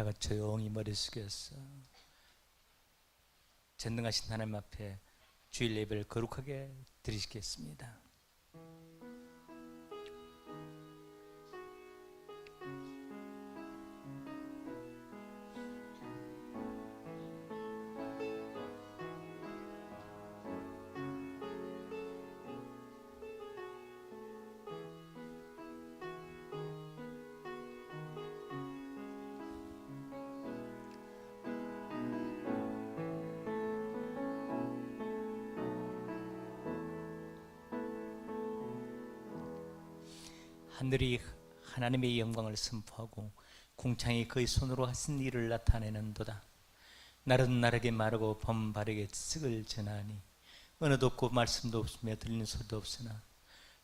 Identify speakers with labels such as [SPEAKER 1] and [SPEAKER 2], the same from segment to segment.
[SPEAKER 1] 다 같이 조용히 머리 숙여서 전능하신 하나님 앞에 주일 예배를 거룩하게 드리시겠습니다. 하늘이 하나님의 영광을 선포하고 궁창이 그의 손으로 하신 일을 나타내는도다. 날은 날에게 마르고 봄 발에게 쓱을 전하니 언어도 없고 말씀도 없으며 들리는 소리도 없으나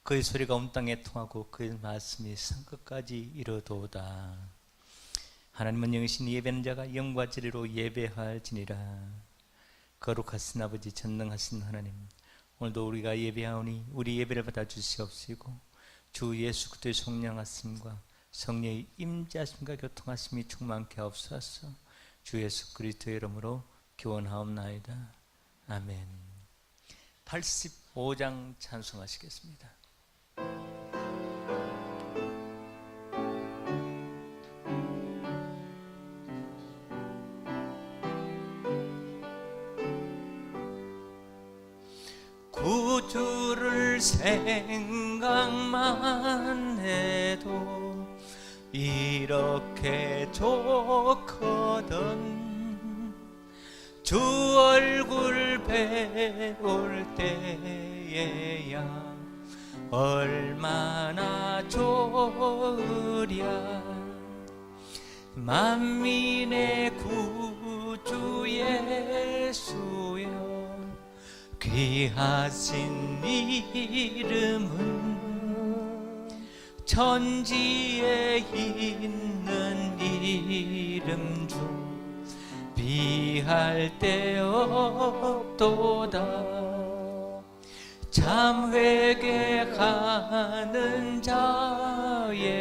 [SPEAKER 1] 그의 소리가 온 땅에 통하고 그의 말씀이 산끝까지 이르도다. 하나님은 영이신 예배하는 자가 영과 진리로 예배할지니라. 거룩하신 아버지, 전능하신 하나님, 오늘도 우리가 예배하오니 우리 예배를 받아 주시옵시고 주 예수 그리스도의 성령하심과 성령의 임재하심과 교통하심이 충만케 하옵소서. 주 예수 그리스도의 이름으로 기원하옵나이다. 아멘. 85장 찬송하시겠습니다. 구주를 생각만 해도 이렇게 좋거든. 주 얼굴 배울 때에야 얼마나 좋으랴. 만민의 구주 예수여, 귀하신 이름은 천지에 있는 이름 중 비할 데 없도다. 참 회개하는 자에게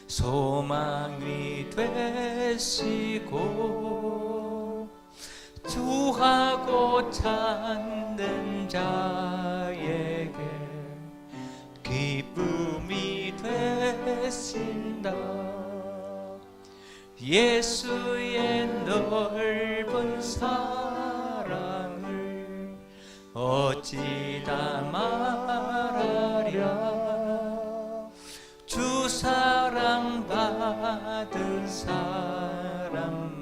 [SPEAKER 1] 소망이 되시고 주하고 찾는 자에게 기쁨이 되신다. 예수의 넓은 사랑을 어찌다 말하랴. 주 사랑 받은 사람만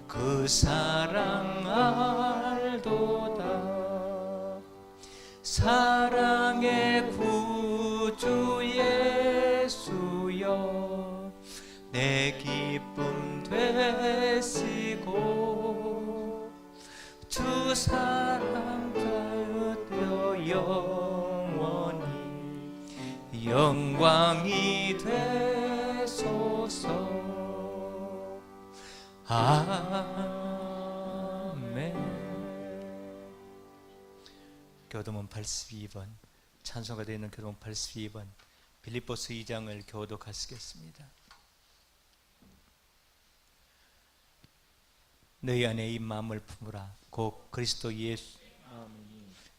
[SPEAKER 1] 그 사랑 알도다. 사랑의 구주 예수여, 내 기쁨 되시고 주 사랑 되어 영원히 영광이 되소서. 아멘. 교도문 82번, 찬송가 되어 있는 교도문 82번, 빌립보서 2장을 교독하시겠습니다. 너희 안에 이 마음을 품으라. 곧 그리스도 예수,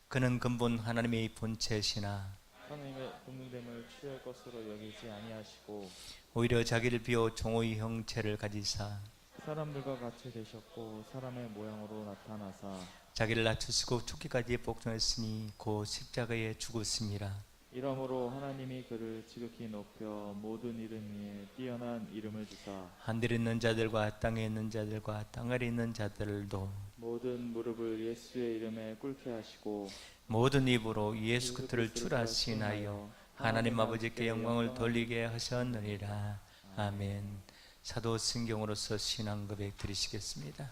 [SPEAKER 1] 그는 근본 하나님의 본체시나
[SPEAKER 2] 하나님의 동등됨을 취할 것으로 여기지 아니하시고
[SPEAKER 1] 오히려 자기를 비워 종의 형체를 가지사
[SPEAKER 2] 사람들과 같이 되셨고 사람의 모양으로 나타나사
[SPEAKER 1] 자기를 낮추시고 죽기까지 복종했으니 곧 십자가에 죽었습니다.
[SPEAKER 2] 이러므로 하나님이 그를 지극히 높여 모든 이름 위에 뛰어난 이름을 주사
[SPEAKER 1] 하늘에 있는 자들과 땅에 있는 자들과 땅 아래 있는 자들도
[SPEAKER 2] 모든 무릎을 예수의 이름에 꿇게 하시고
[SPEAKER 1] 모든 입으로 예수 그리스도를 주라 시인하여 하나님 아버지께 영광을 돌리게 하셨느니라. 아멘. 사도 신경으로서 신앙 고백 드리시겠습니다.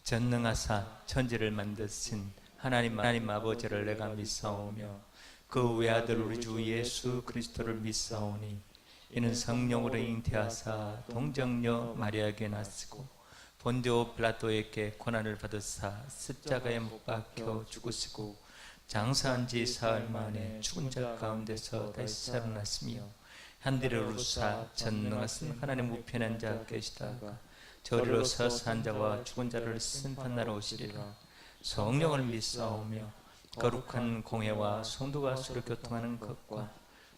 [SPEAKER 1] 전능하사 천지를 만드신 하나님 아버지를 내가 믿사오며 그 외아들 우리 주 예수 그리스도를 믿사오니 이는 성령으로 잉태하사 동정녀 마리아에게 나시고 본디오 빌라도에게 고난을 받으사 십자가에 못 박혀 죽으시고 장사한 지 사흘 만에 죽은 자 가운데서 다시 살아났으며 한디르루사 전능하신 하나님 우편한 자 계시다가 저리로 서산 자와 죽은 자를 심판하러 오시리라. 성령을 믿사오며 거룩한 공회와 성도가 서로 교통하는 것과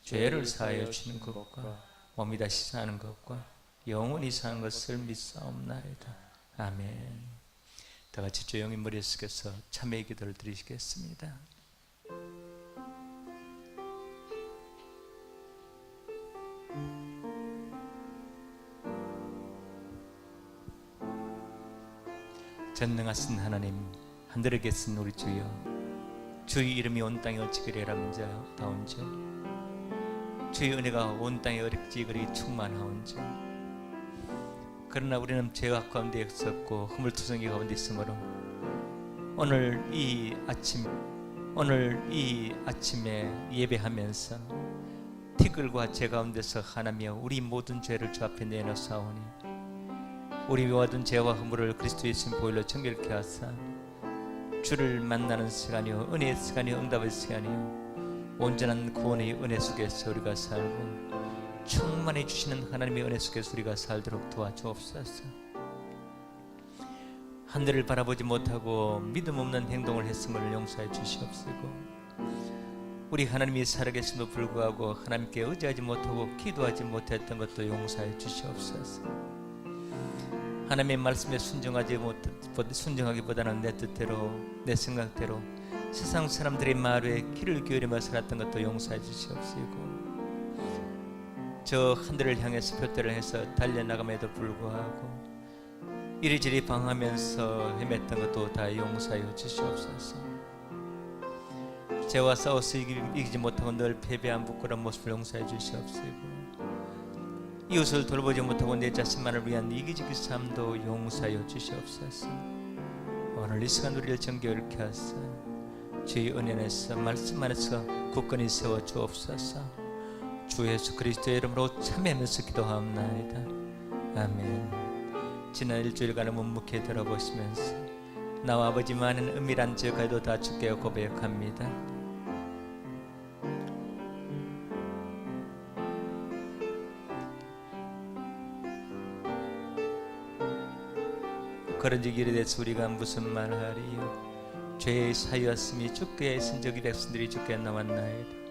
[SPEAKER 1] 죄를 사하여 주는 것과 몸이 다시 사는 것과 영원히 사는 것을 믿사옵나이다. 아멘. 다 같이 조용히 머리 숙여서 참회의 기도를 드리시겠습니다. 전능하신 하나님, 하늘에 계신 우리 주여, 주의 이름이 온 땅에 어찌 그리 아름다운지, 주의 은혜가 온 땅에 어찌 그리 충만하온지. 그러나 우리는 죄악 가운데 있었고 허물투성이 가운데 있으므로 오늘 이 아침에 예배하면서 티끌과 죄 가운데서 하나며 우리 모든 죄를 주 앞에 내놓사오니 우리 모든 죄와 허물을 그리스도 예수님 보혈로 정결케 하사 주를 만나는 시간이요 은혜의 시간이요 응답의 시간이요 온전한 구원의 은혜 속에서 우리가 살고 충만히 주시는 하나님의 은혜 속에서 우리가 살도록 도와주옵소서. 하늘을 바라보지 못하고 믿음 없는 행동을 했음을 용서해 주시옵시고, 우리 하나님이 살아계심도 불구하고 하나님께 의지하지 못하고 기도하지 못했던 것도 용서해 주시옵소서. 하나님의 말씀에 순종하기보다는 내 뜻대로 내 생각대로 세상 사람들의 말에 귀를 기울이며 살았던 것도 용서해 주시옵시고, 저 하늘을 향해서 표대를 해서 달려나감에도 불구하고 이리저리 방황하면서 헤맸던 것도 다 용서해 주시옵소서. 죄와 싸워서 이기지 못하고 늘 패배한 부끄러운 모습을 용서해 주시옵시고, 이웃을 돌보지 못하고 내 자신만을 위한 이기적인 삶도 용서하여 주시옵소서. 오늘 이 시간 우리를 정결케 하사 주의 은혜 안에서 말씀 안에서 굳건히 세워 주옵소서. 주 예수 그리스도의 이름으로 참회하면서 기도하옵나이다. 아멘. 지난 일주일간을 묵묵히 들어보시면서 나와 아버지 많은 은밀한 죄가도 다 주께 고백합니다. 그런즉 이에 대해서 우리가 무슨 말하리요? 죄의 사유였으니 주께 신적이 백성들이 주께 나왔나이다.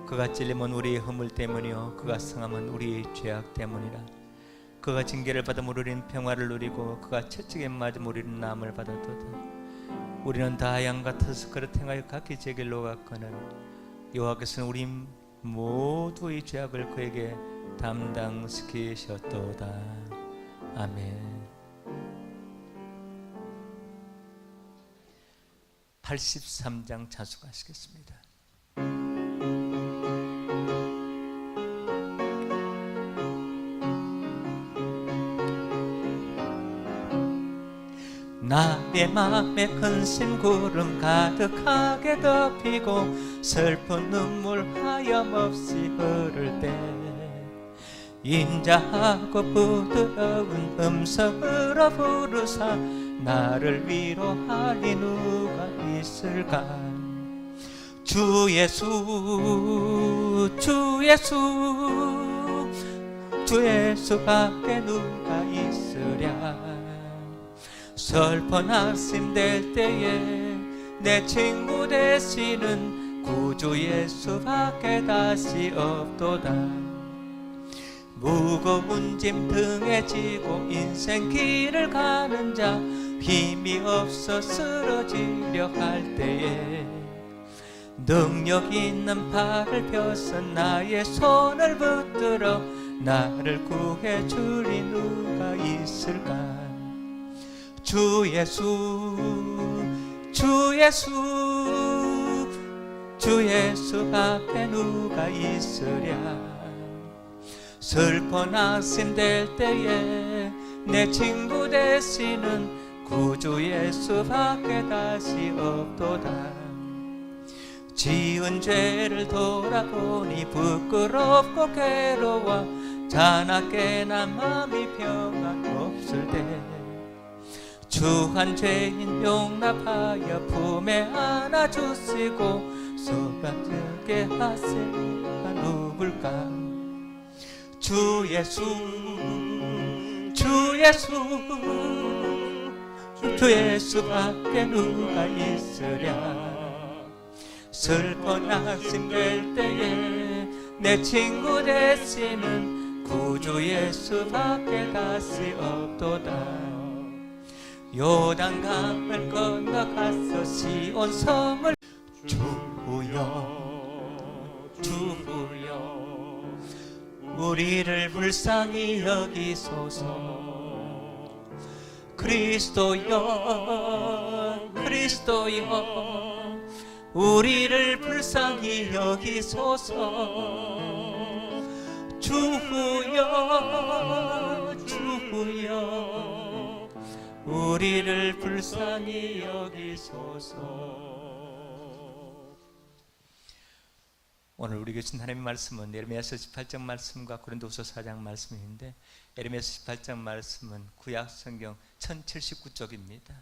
[SPEAKER 1] 그가 찔림은 우리의 허물 때문이요 그가 상함은 우리의 죄악 때문이라. 그가 징계를 받아 우리는 평화를 누리고 그가 채찍에 맞아 우리는 나음을 받았도다. 우리는 다 양 같아서 그릇 행하여 각기 제 길로 갔거늘 여호와께서는 우리 모두의 죄악을 그에게 담당시키셨도다. 아멘. 83장 찬송하시겠습니다. 나의 맘에 근심 구름 가득하게 덮이고 슬픈 눈물 하염없이 흐를 때 인자하고 부드러운 음성으로 부르사 나를 위로하리 누가 있을까. 주 예수 주 예수 주 예수밖에 누가 있으랴. 슬픈 한심 될 때에 내 친구 되시는 구주 예수밖에 다시 없도다. 무거운 짐 등에 지고 인생 길을 가는 자 힘이 없어 쓰러지려 할 때에 능력 있는 팔을 펴서 나의 손을 붙들어 나를 구해 주리 누가 있을까. 주 예수 주 예수 주 예수 앞에 누가 있으랴. 슬픈 한심 될 때에 내 친구 되시는 구주 예수밖에 다시 없도다. 지은 죄를 돌아보니 부끄럽고 괴로워 자나깨 난 마음이 평안 없을 때 주한 죄인 용납하여 품에 안아주시고 쏟아지게 하시니가 누굴까. 주 예수 주 예수 주 예수밖에 누가 있으랴. 슬퍼 낙심될 때에 내 친구 되시는 구주 예수밖에 다시 없도다. 요단강을 건너가서 시온 성을 주여 주여 우리를 불쌍히 여기소서. 그리스도여 그리스도여 우리를 불쌍히 여기소서. 주여 주여 우리를 불쌍히 여기소서. 오늘 우리 교신 하나님의 말씀은 에레미야서 18장 말씀과 고린도후서 4장 말씀인데, 에레미야서 18장 말씀은 구약 성경 1079쪽입니다.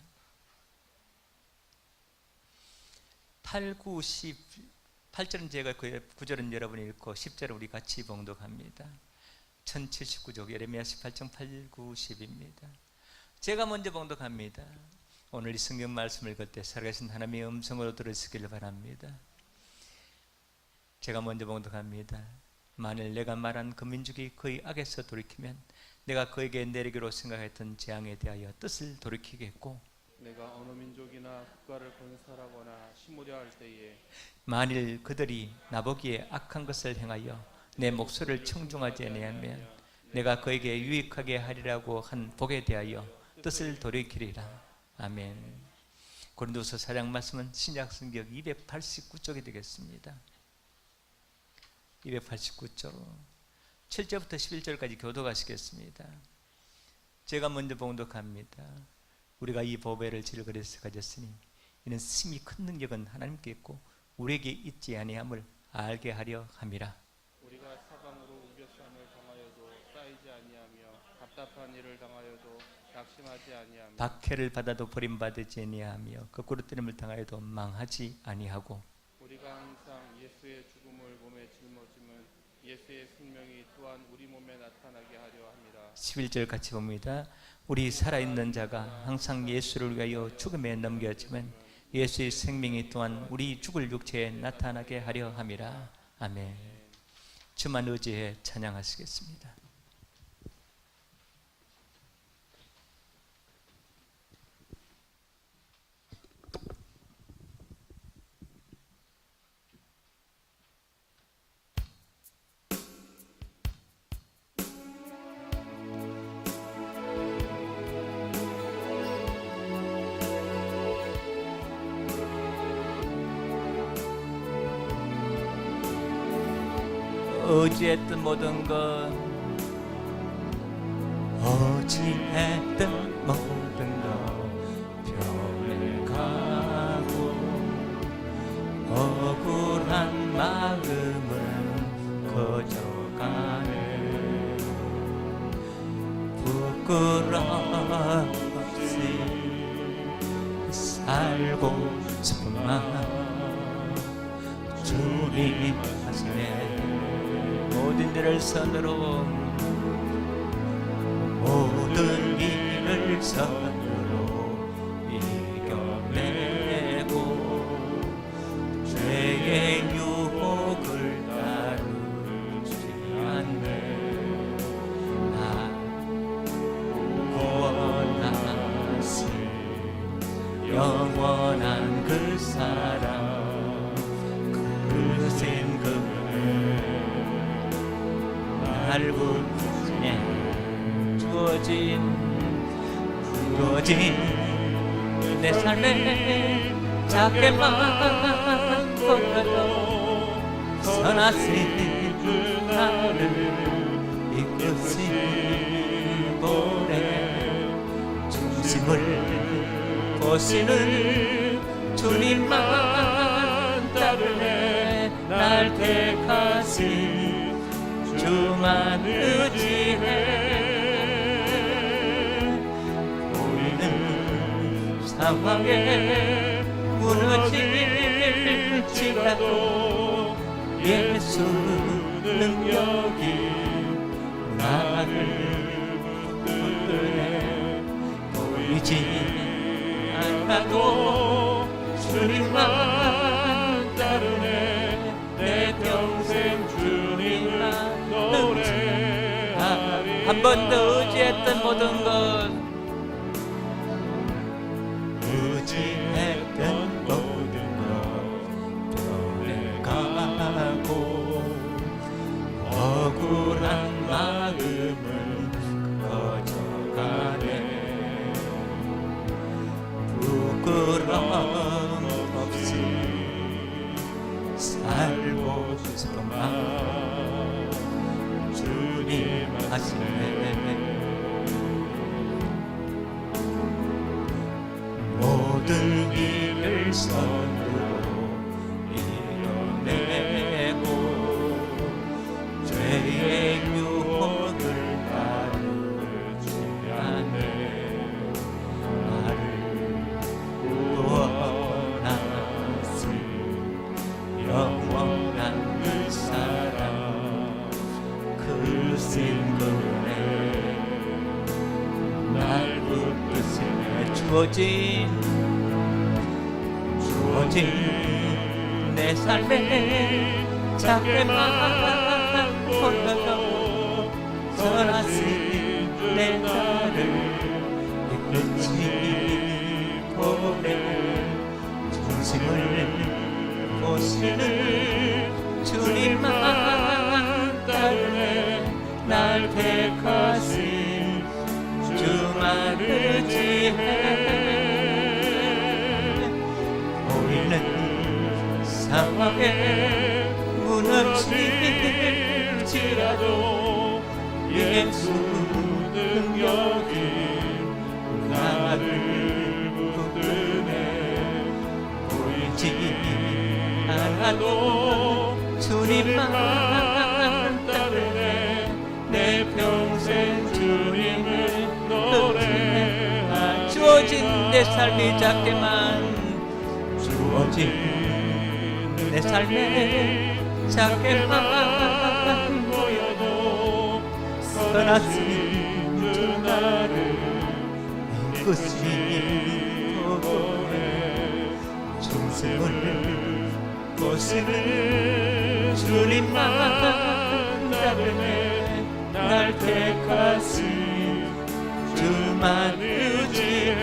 [SPEAKER 1] 8, 9, 10, 8절은 제가 9절은 여러분이 읽고 10절은 우리 같이 봉독합니다. 1079쪽 에레미야 18장 8, 9, 10입니다. 제가 먼저 봉독합니다. 오늘 이 성경 말씀을 읽을 때 살아계신 하나님의 음성으로 들으시길 바랍니다. 제가 먼저 봉독합니다. 만일 내가 말한 그 민족이 그의 악에서 돌이키면 내가 그에게 내리기로 생각했던 재앙에 대하여 뜻을 돌이키겠고,
[SPEAKER 3] 내가 어느 민족이나 국가를 건설하거나 심으려 할 때에
[SPEAKER 1] 만일 그들이 나보기에 악한 것을 행하여 내 목소리를 청중하지 아니하면 내가 그에게 유익하게 하리라고 한 복에 대하여 뜻을 돌이키리라. 아멘. 고린도서 4장 말씀은 신약 성경 289쪽이 되겠습니다. 289쪽 7절부터 11절까지 교독하시겠습니다. 제가 먼저 봉독합니다. 우리가 이 보배를 질그릇에 가졌으니 이는 심히 큰 능력은 하나님께 있고 우리에게 있지 아니함을 알게 하려 함이라.
[SPEAKER 3] 우리가 사방으로 우겨쌈을 당하여도 쌓이지 아니하며 답답한 일을 당하여도 낙심하지 아니하며
[SPEAKER 1] 박해를 받아도 버림받지 아니하며 거꾸로 때림을 당하여도 망하지 아니하고,
[SPEAKER 3] 우리가 항상 예수의 죽음을 몸에 짊어짐은 예수의 생명이 또한 우리 몸에 나타나게 하려 함이라.
[SPEAKER 1] 11절 같이 봅니다. 우리 살아있는 자가 항상 예수를 위하여 죽음에 넘겨지면 예수의 생명이 또한 우리 죽을 육체에 나타나게 하려 함이라. 아멘. 주만 의지해 찬양하시겠습니다. 어지했던 모든 것, 어지했던 모든 것 변해가고 억울한 마음은 커져가네. 부끄럼 없이 살고 싶은 마음 주님 하시네. 모든 일을 선으로 모든 일을 선으로 이겨내고 죄의 유혹을 다루지 않네. 나 구원하신 영원한 그 사랑 그 생각을 알고네. 주어진 내 삶에 작게만 보여도 선하신 나를 이끄신 보내. 중심을 보시는 주님만 따르네. 날 택하신 주만 의지해. 보이는 상황에 무너질지라도 예수 능력이 나를 붙드네. 보이지 않아도
[SPEAKER 2] 주님만 따르네. 내 평생 주님을 노래하리.
[SPEAKER 1] 한 번 더 의지했던 모든 것, 의지했던 모든 것 변해가고 억울한 마음을 꺼져가네. 부끄럼 없이 살고 싶은 마음 주님 하시네. 모든 일을 선으로 이뤄내고 죄의 유혹을 따르지 않네. 나를 구원하신 영원한 그 사랑, 그 생각에 날 붙드시네. 주어진 내 삶에 작게만 보여도 선하신 내 나를 이끌지 보내. 중심을 보시는 주님만 따르네. 날 택하신 주만 의지해. 보이는 상황에 무너질지라도 예수 능력이 나를 붙드네. 보이지 않아도 주님만 따르네. 내 평생 주님을 노래하. 주어진 내 삶이 작게만, 주어진 내 삶에 작게만 보여도 선하신 주 나를 이끄시고 중생을 보시는 주님만 따르네. 날 택하신 주만 의지해.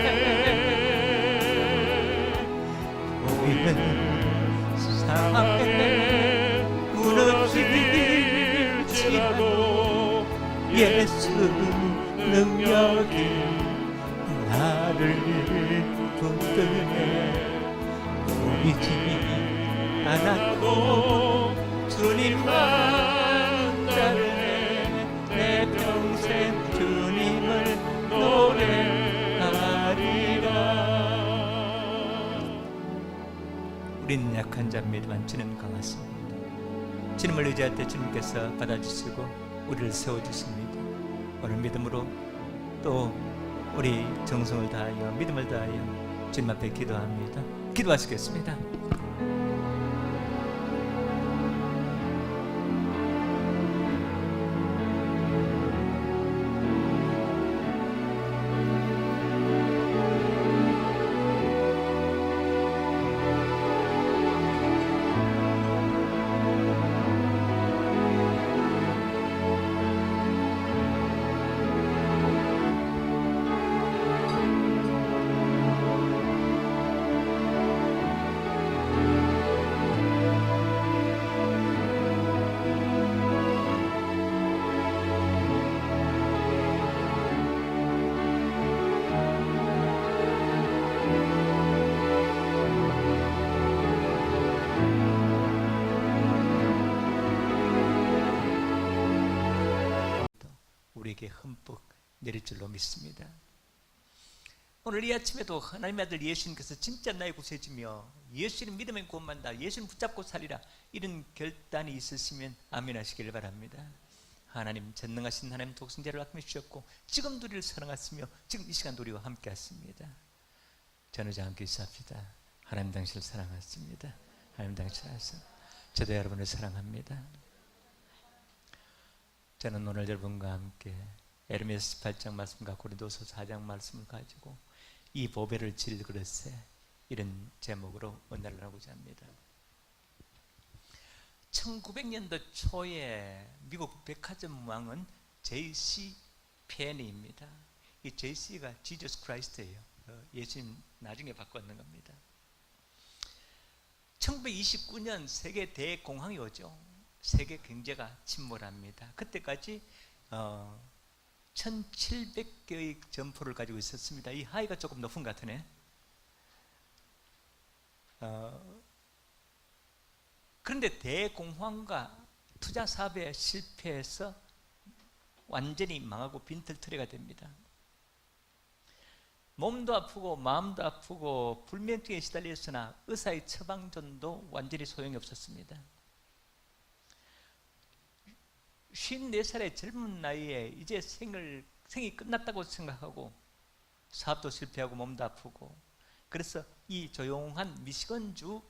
[SPEAKER 1] 보이는 상황에 무너질지라도 예수 능력이 나를 붙드네. 보이지 않아도 주님만 따르네. 내 평생 주님을 노래하리라. 우리는 약한 자입니다만 주는 강하십니다. 주님을 의지할 때 주님께서 받아주시고 우리를 세워주십니다. 오늘 믿음으로 또 우리 정성을 다하여 믿음을 다하여 주님 앞에 기도합니다. 기도하시겠습니다. 우리에게 흠뻑 내릴 줄로 믿습니다. 오늘 이 아침에도 하나님의 아들 예수님께서 진짜 나의 구세주며 예수님 믿으면 구원받는다, 예수님 붙잡고 살리라, 이런 결단이 있으시면 아멘 하시길 바랍니다. 하나님, 전능하신 하나님 독생자를 아낌해 주셨고 지금도 우리를 사랑하시며 지금 이 시간도 우리와 함께 하십니다. 전하지 않고 있사옵시다. 하나님 당신을 사랑하십니다. 하나님 당신을 사랑하십니다. 저도 여러분을 사랑합니다. 저는 오늘 여러분과 함께 에르미야 18장 말씀과 고린도서 4장 말씀을 가지고 이 보배를 질 그릇에 이런 제목으로 은혜를 나누고자 합니다. 1900년도 초에 미국 백화점 왕은 J.C. 페니입니다. 이 J.C.가 지저스 크라이스트예요. 예수님 나중에 바꿨는 겁니다. 1929년 세계 대공황이 오죠. 세계 경제가 침몰합니다. 그때까지 1700개의 점포를 가지고 있었습니다. 이 하이가 조금 높은 것 같으네. 그런데 대공황과 투자 사업에 실패해서 완전히 망하고 빈털터리가 됩니다. 몸도 아프고 마음도 아프고 불면증에 시달렸으나 의사의 처방전도 완전히 소용이 없었습니다. 54살의 젊은 나이에 이제 생이 끝났다고 생각하고 사업도 실패하고 몸도 아프고, 그래서 이 조용한 미시건주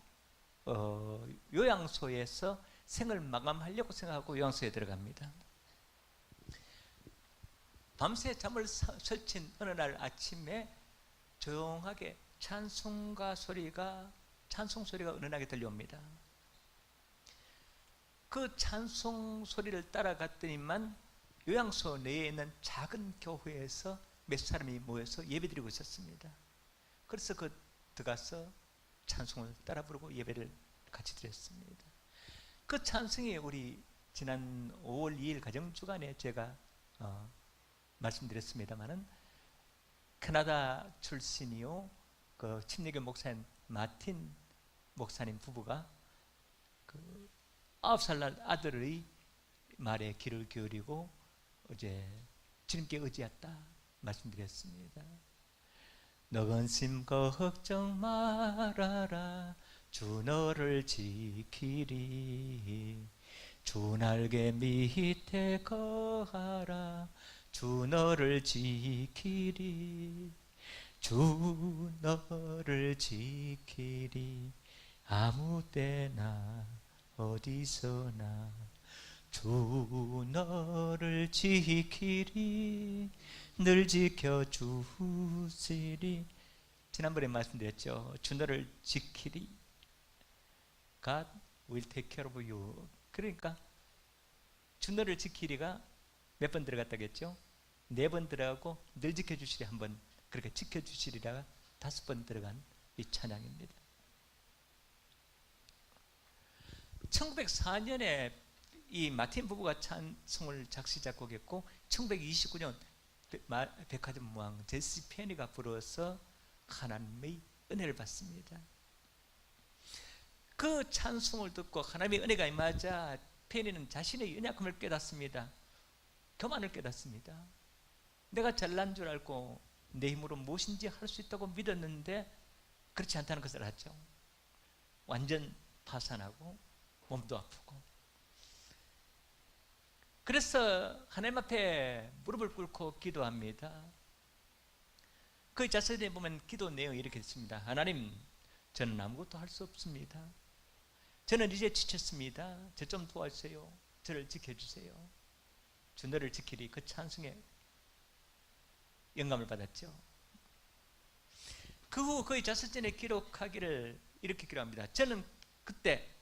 [SPEAKER 1] 요양소에서 생을 마감하려고 생각하고 요양소에 들어갑니다. 밤새 잠을 설친 어느 날 아침에 조용하게 찬송 소리가 은은하게 들려옵니다. 그 찬송 소리를 따라갔더니만 요양소 내에 있는 작은 교회에서 몇 사람이 모여서 예배드리고 있었습니다. 그래서 들어가서 찬송을 따라 부르고 예배를 같이 드렸습니다. 그 찬송이 우리 지난 5월 2일 가정주간에 제가 말씀드렸습니다마는 캐나다 출신이요 그 침례교 목사인 마틴 목사님 부부가 그 9살 날 아들의 말에 귀를 기울이고 어제 주님께 의지했다 말씀드렸습니다. 너 근심 걱정 말아라, 주 너를 지키리. 주 날개 밑에 거하라, 주 너를 지키리. 주 너를 지키리. 아무 때나 어디서나 주 너를 지키리. 늘 지켜주시리. 지난번에 말씀드렸죠. 주 너를 지키리. God will take care of you. 그러니까 주 너를 지키리가 몇 번 들어갔다겠죠? 4번 들어가고 늘 지켜주시리 한 번, 그렇게 지켜주시리라가 5번 들어간 이 찬양입니다. 1904년에 이 마틴 부부가 찬송을 작시 작곡했고 1929년 백화점 왕 제시 페니가 불어서 하나님의 은혜를 받습니다. 그 찬송을 듣고 하나님의 은혜가 임하자 페니는 자신의 연약함을 깨닫습니다. 교만을 깨닫습니다. 내가 잘난 줄 알고 내 힘으로 무엇인지 할 수 있다고 믿었는데 그렇지 않다는 것을 알았죠. 완전 파산하고 몸도 아프고, 그래서 하나님 앞에 무릎을 꿇고 기도합니다. 그 자세히 보면 기도 내용이 이렇게 있습니다. 하나님, 저는 아무것도 할 수 없습니다. 저는 이제 지쳤습니다. 저 좀 도와주세요. 저를 지켜주세요. 주 너를 지키리. 그 찬송에 영감을 받았죠. 그 후 그의 자서전에 기록하기를 이렇게 기록합니다. 저는 그때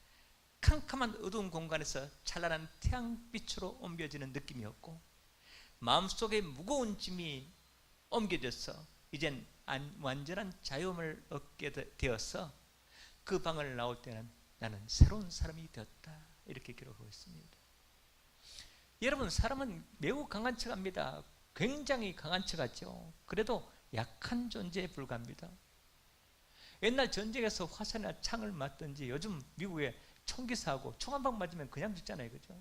[SPEAKER 1] 캄캄한 어두운 공간에서 찬란한 태양빛으로 옮겨지는 느낌이었고, 마음속에 무거운 짐이 옮겨져서 이젠 완전한 자유함을 얻게 되어서 그 방을 나올 때는 나는 새로운 사람이 되었다. 이렇게 기록하고 있습니다. 여러분, 사람은 매우 강한 척합니다. 굉장히 강한 척하죠. 그래도 약한 존재에 불과합니다. 옛날 전쟁에서 화살이나 창을 맞든지 요즘 미국에 총기 사고 총 한 방 맞으면 그냥 죽잖아요, 그죠?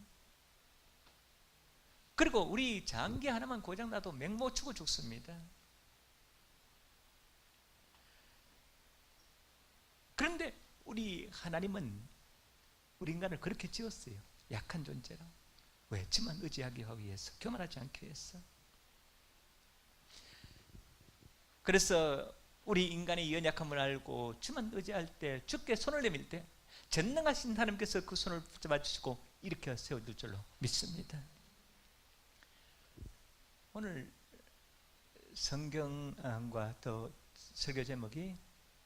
[SPEAKER 1] 그리고 우리 장기 하나만 고장나도 맹모 치고 죽습니다. 그런데 우리 하나님은 우리 인간을 그렇게 지었어요. 약한 존재라. 왜? 저만 의지하게 하기 위해서, 교만하지 않기 위해서. 그래서 우리 인간의 연약함을 알고 주만 의지할 때, 주께 손을 내밀 때 전능하신 하나님께서 그 손을 붙잡아 주시고 일으켜 세워줄 줄로 믿습니다. 오늘 성경과 또 설교 제목이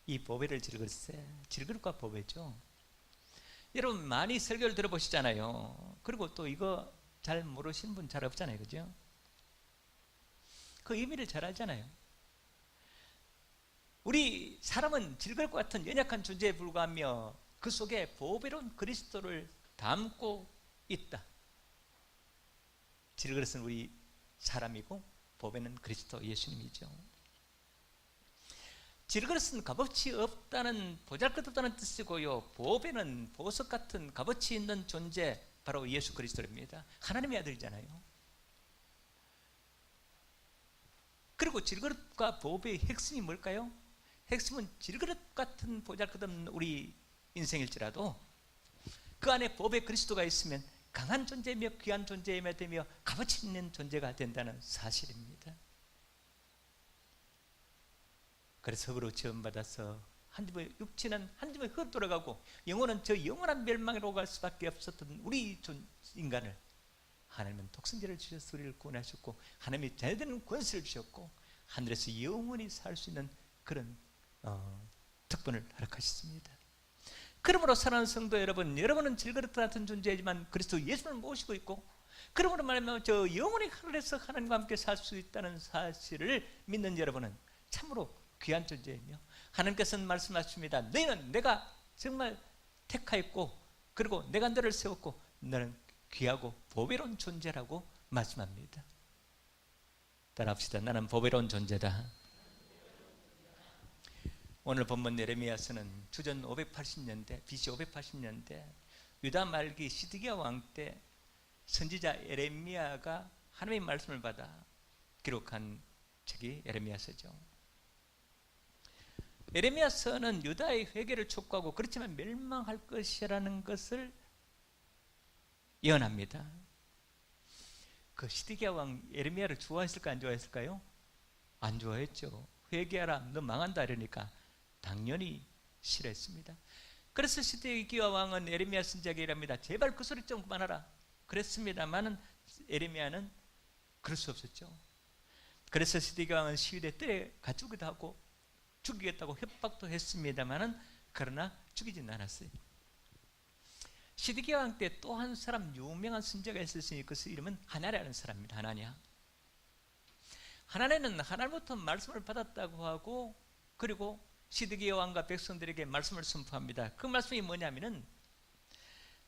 [SPEAKER 1] 이 보배를 질글세, 질그릇과 보배죠. 여러분 많이 설교를 들어보시잖아요. 그리고 또 이거 잘 모르시는 분 잘 없잖아요, 그죠? 그 의미를 잘 알잖아요. 우리 사람은 질그릇과 같은 연약한 존재에 불과하며 그 속에 보배로운 그리스도를 담고 있다. 질그릇은 우리 사람이고 보배는 그리스도 예수님이죠. 질그릇은 값어치 없다는, 보잘것없다는 뜻이고요, 보배는 보석 같은 값어치 있는 존재, 바로 예수 그리스도입니다. 하나님의 아들이잖아요. 그리고 질그릇과 보배의 핵심이 뭘까요? 핵심은 질그릇 같은 보잘것없는 우리 인생일지라도 그 안에 보배 그리스도가 있으면 강한 존재이며 귀한 존재이며 되며 값어치 있는 존재가 된다는 사실입니다. 그래서 흙으로 지음받아서 하나님의 육체는 하나님의 흙으로 돌아가고 영혼은 저 영원한 멸망으로 갈 수밖에 없었던 우리 인간을 하나님은 독생자를 주셔서 우리를 구원하셨고 하나님이 자녀되는 권세를 주셨고 하늘에서 영원히 살 수 있는 그런 특권을 허락하셨습니다. 그러므로 사랑하는 성도 여러분, 여러분은 질그릇 같은 존재이지만 그리스도 예수를 모시고 있고, 그러므로 말하면 저 영원히 하늘에서 하나님과 함께 살 수 있다는 사실을 믿는 여러분은 참으로 귀한 존재이며, 하나님께서는 말씀하십니다. 너희는 내가 정말 택하였고 그리고 내가 너를 세웠고 너는 귀하고 보배로운 존재라고 말씀합니다. 따라합시다. 나는 보배로운 존재다. 오늘 본문 예레미야서는 주전 580년대, BC 580년대 유다 말기 시드기야 왕 때 선지자 예레미야가 하나님의 말씀을 받아 기록한 책이 예레미야서죠. 예레미야서는 유다의 회개를 촉구하고 그렇지만 멸망할 것이라는 것을 예언합니다. 그 시드기야 왕 예레미야를 좋아했을까 안 좋아했을까요? 안 좋아했죠. 회개하라, 너 망한다 이러니까 당연히 싫어했습니다. 그래서 시드기야 왕은 예레미야 선지자에게 이랍니다. 제발 그 소리 좀 그만하라. 그랬습니다만은 예레미야는 그럴 수 없었죠. 그래서 시드기야 왕은 시위대 뜰에 갇히기도 하고 죽이겠다고 협박도 했습니다만은 그러나 죽이진 않았어요. 시드기야 왕 때 또 한 사람 유명한 선지자가 있었으니 그 이름은 하나냐라는 사람입니다. 하나냐. 하나냐는 하나님부터 말씀을 받았다고 하고 그리고 시드기야 왕과 백성들에게 말씀을 선포합니다. 그 말씀이 뭐냐면은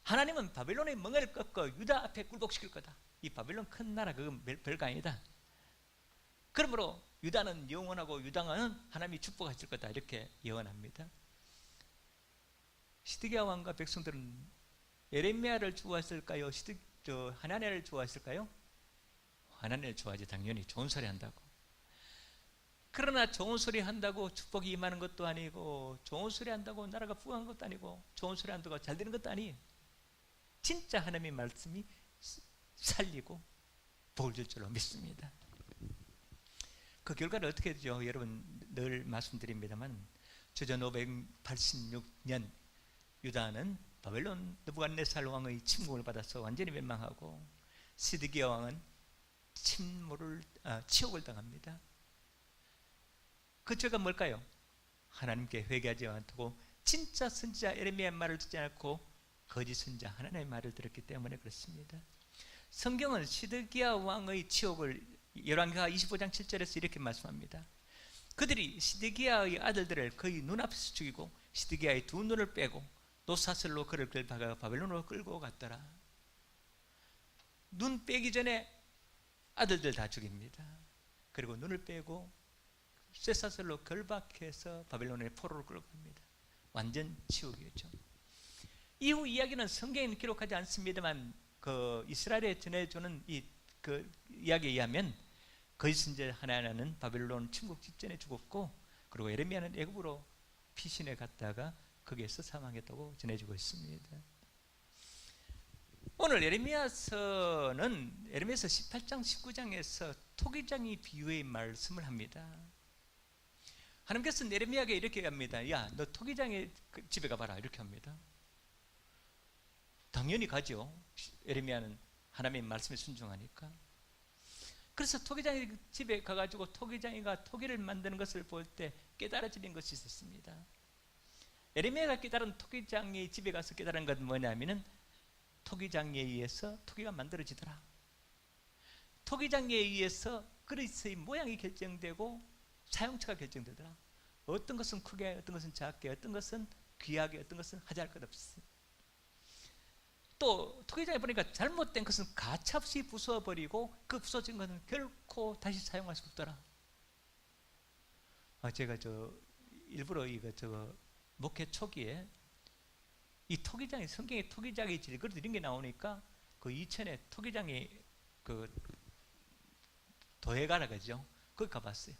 [SPEAKER 1] 하나님은 바벨론의 멍에를 꺾어 유다 앞에 굴복시킬 거다. 이 바벨론 큰 나라 그건 별거 아니다. 그러므로 유다는 영원하고 유다는 하나님이 축복하실 거다. 이렇게 예언합니다. 시드기야 왕과 백성들은 예레미야를 좋아했을까요? 하나냐를 좋아했을까요? 하나냐를 좋아하지. 당연히 좋은 소리 한다고. 그러나 좋은 소리 한다고 축복이 임하는 것도 아니고, 좋은 소리 한다고 나라가 부강한 것도 아니고, 좋은 소리 한다고 잘 되는 것도 아니에요. 진짜 하나님의 말씀이 살리고 복을 줄 줄로 믿습니다. 그 결과를 어떻게 되죠? 여러분 늘 말씀드립니다만 주전 586년 유다는 바벨론 느부갓네살 왕의 침공을 받아서 완전히 멸망하고 시드기야 왕은 치욕을 당합니다. 그 죄가 뭘까요? 하나님께 회개하지 않고 진짜 선지자 예레미야의 말을 듣지 않고 거짓 선지자 하나님의 말을 들었기 때문에 그렇습니다. 성경은 시드기야 왕의 치욕을 열왕기하 25장 7절에서 이렇게 말씀합니다. 그들이 시드기야의 아들들을 그의 눈앞에서 죽이고 시드기야의 두 눈을 빼고 노사슬로 그를 끌다가 바벨론으로 끌고 갔더라. 눈 빼기 전에 아들들 다 죽입니다. 그리고 눈을 빼고 쇠사슬로 결박해서 바벨론의 포로로 끌고 갑니다. 완전 치욕이었죠. 이후 이야기는 성경에는 기록하지 않습니다만 그 이스라엘에 전해주는 그 이야기에 의하면 거짓 선지자 하나냐는 바벨론 침국 직전에 죽었고 그리고 예레미야는 애굽으로 피신해 갔다가 거기에서 사망했다고 전해지고 있습니다. 오늘 예레미야서 18장 19장에서 토기장이 비유의 말씀을 합니다. 하나님께서는 예레미야에게 이렇게 합니다. 야, 너 토기장의 집에 가봐라. 이렇게 합니다. 당연히 가죠. 예레미야는 하나님의 말씀에 순종하니까. 그래서 토기장이 집에 가가지고 토기장이가 토기를 만드는 것을 볼 때 깨달아지는 것이 있었습니다. 에레미야가 깨달은 토기장이 집에 가서 깨달은 건 뭐냐면은 토기장에 의해서 토기가 만들어지더라. 토기장에 의해서 그릇의 모양이 결정되고 사용처가 결정되더라. 어떤 것은 크게, 어떤 것은 작게, 어떤 것은 귀하게, 어떤 것은 하잘 것 없이. 또 토기장에 보니까 잘못된 것은 가차없이 부숴버리고 그 부서진 것은 결코 다시 사용할 수 없더라. 제가 일부러 목회 초기에 이 토기장이, 성경에 토기장이 질그릇 이런 게 나오니까 그 이천에 토기장이 그 도예가라 그죠? 거기 가봤어요.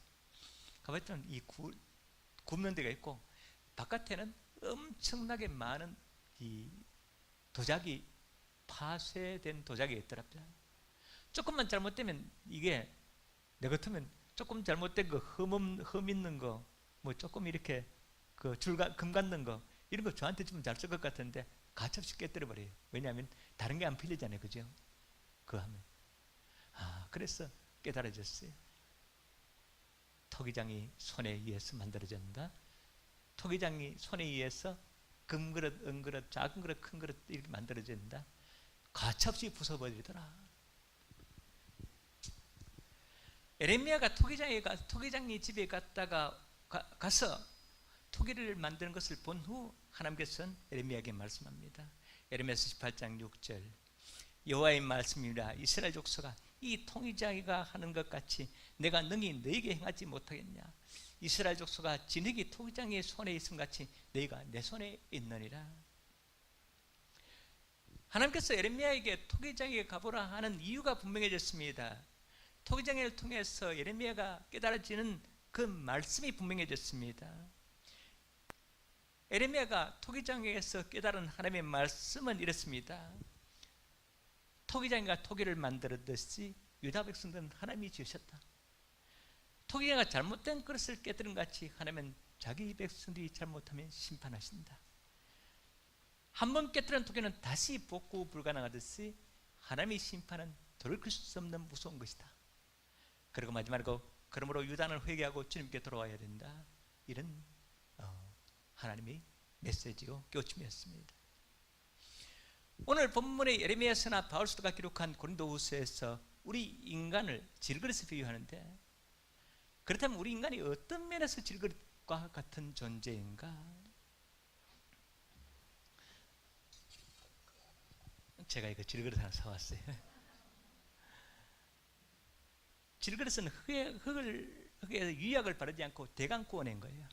[SPEAKER 1] 가봤더니 이 굽는 데가 있고 바깥에는 엄청나게 많은 이 도자기, 파쇄된 도자기가 있더랍니다. 조금만 잘못되면 이게 내 같으면 조금 잘못된 거, 흠 있는 거, 뭐 조금 이렇게 그 금 갖는 거 이런 거 저한테 좀 잘 쓸 것 같은데 가차없이 깨뜨려 버려요. 왜냐하면 다른 게 안 풀리잖아요, 그죠? 그거 하면 그래서 깨달아졌어요. 토기장이 손에 의해서 만들어진다. 토기장이 손에 의해서 금그릇, 은그릇, 작은 그릇, 큰 그릇 이렇게 만들어진다. 가차없이 부숴버리더라. 에레미야가 토기장이 집에 갔다가 가서 토기를 만드는 것을 본 후 하나님께서는 에레미야에게 말씀합니다. 에레미야서 18장 6절 여호와의 말씀이라 이스라엘 족속아 이 토기장이가 하는 것 같이 내가 능히 너에게 행하지 못하겠냐. 이스라엘 족속아 진흙이 토기장의 손에 있음 같이 너희가 내 손에 있느니라. 하나님께서 에레미야에게 토기장에 가보라 하는 이유가 분명해졌습니다. 토기장을 통해서 에레미야가 깨달아지는 그 말씀이 분명해졌습니다. 에레미야가 토기장에서 깨달은 하나님의 말씀은 이렇습니다. 토기장이가 토기를 만들었듯이 유다 백성들은 하나님이 지으셨다. 토기장이가 잘못된 그릇을 깨뜨린 같이 하나님은 자기 백성들이 잘못하면 심판하신다. 한번 깨뜨린 토기는 다시 복구 불가능하듯이 하나님의 심판은 돌이킬 수 없는 무서운 것이다. 그리고 마지막으로 그러므로 유다는 회개하고 주님께 돌아와야 된다. 이런 하나님의 메시지요, 교침이었습니다. 오늘 본문의 예레미야서나 바울서가 기록한 고린도후서에서 우리 인간을 질그릇에 비유하는데, 그렇다면 우리 인간이 어떤 면에서 질그릇과 같은 존재인가? 제가 이거 질그릇 하나 사왔어요. 질그릇은 흙에 유약을 바르지 않고 대강 구워낸 거예요.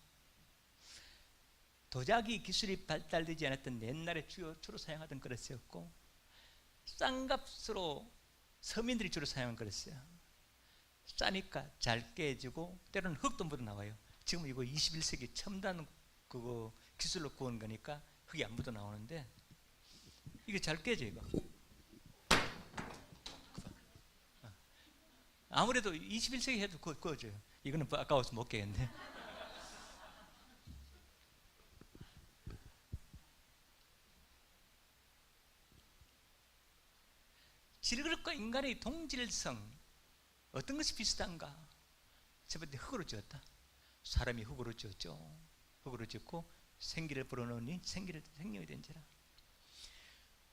[SPEAKER 1] 도자기 기술이 발달되지 않았던 옛날에 주로 사용하던 그릇이었고, 싼 값으로 서민들이 주로 사용한 그릇이에요. 싸니까 잘 깨지고 때로는 흙도 묻어나와요. 지금 이거 21세기 첨단 그거 기술로 구운 거니까 흙이 안 묻어나오는데 이게 잘 깨져. 이거 아무래도 21세기 해도 구워져요. 이거는 아까워서 못 깨겠네. 질그릇과 인간의 동질성, 어떤 것이 비슷한가? 첫 번째, 흙으로 지었다. 사람이 흙으로 지었죠. 흙으로 짓고 생기를 불어넣으니 생명이 된지라.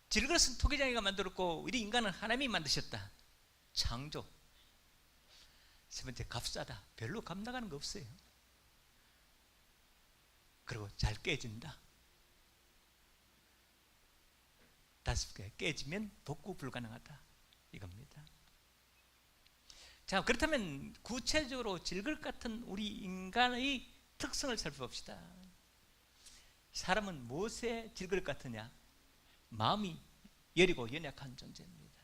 [SPEAKER 1] 질그릇은 토기장이가 만들었고 우리 인간은 하나님이 만드셨다. 창조. 세 번째, 값싸다. 별로 값 나가는 거 없어요. 그리고 잘 깨진다. 다섯 개, 깨지면 복구 불가능하다. 이겁니다. 자, 그렇다면 구체적으로 질그릇 같은 우리 인간의 특성을 살펴봅시다. 사람은 무엇에 질그릇 같으냐? 마음이 여리고 연약한 존재입니다.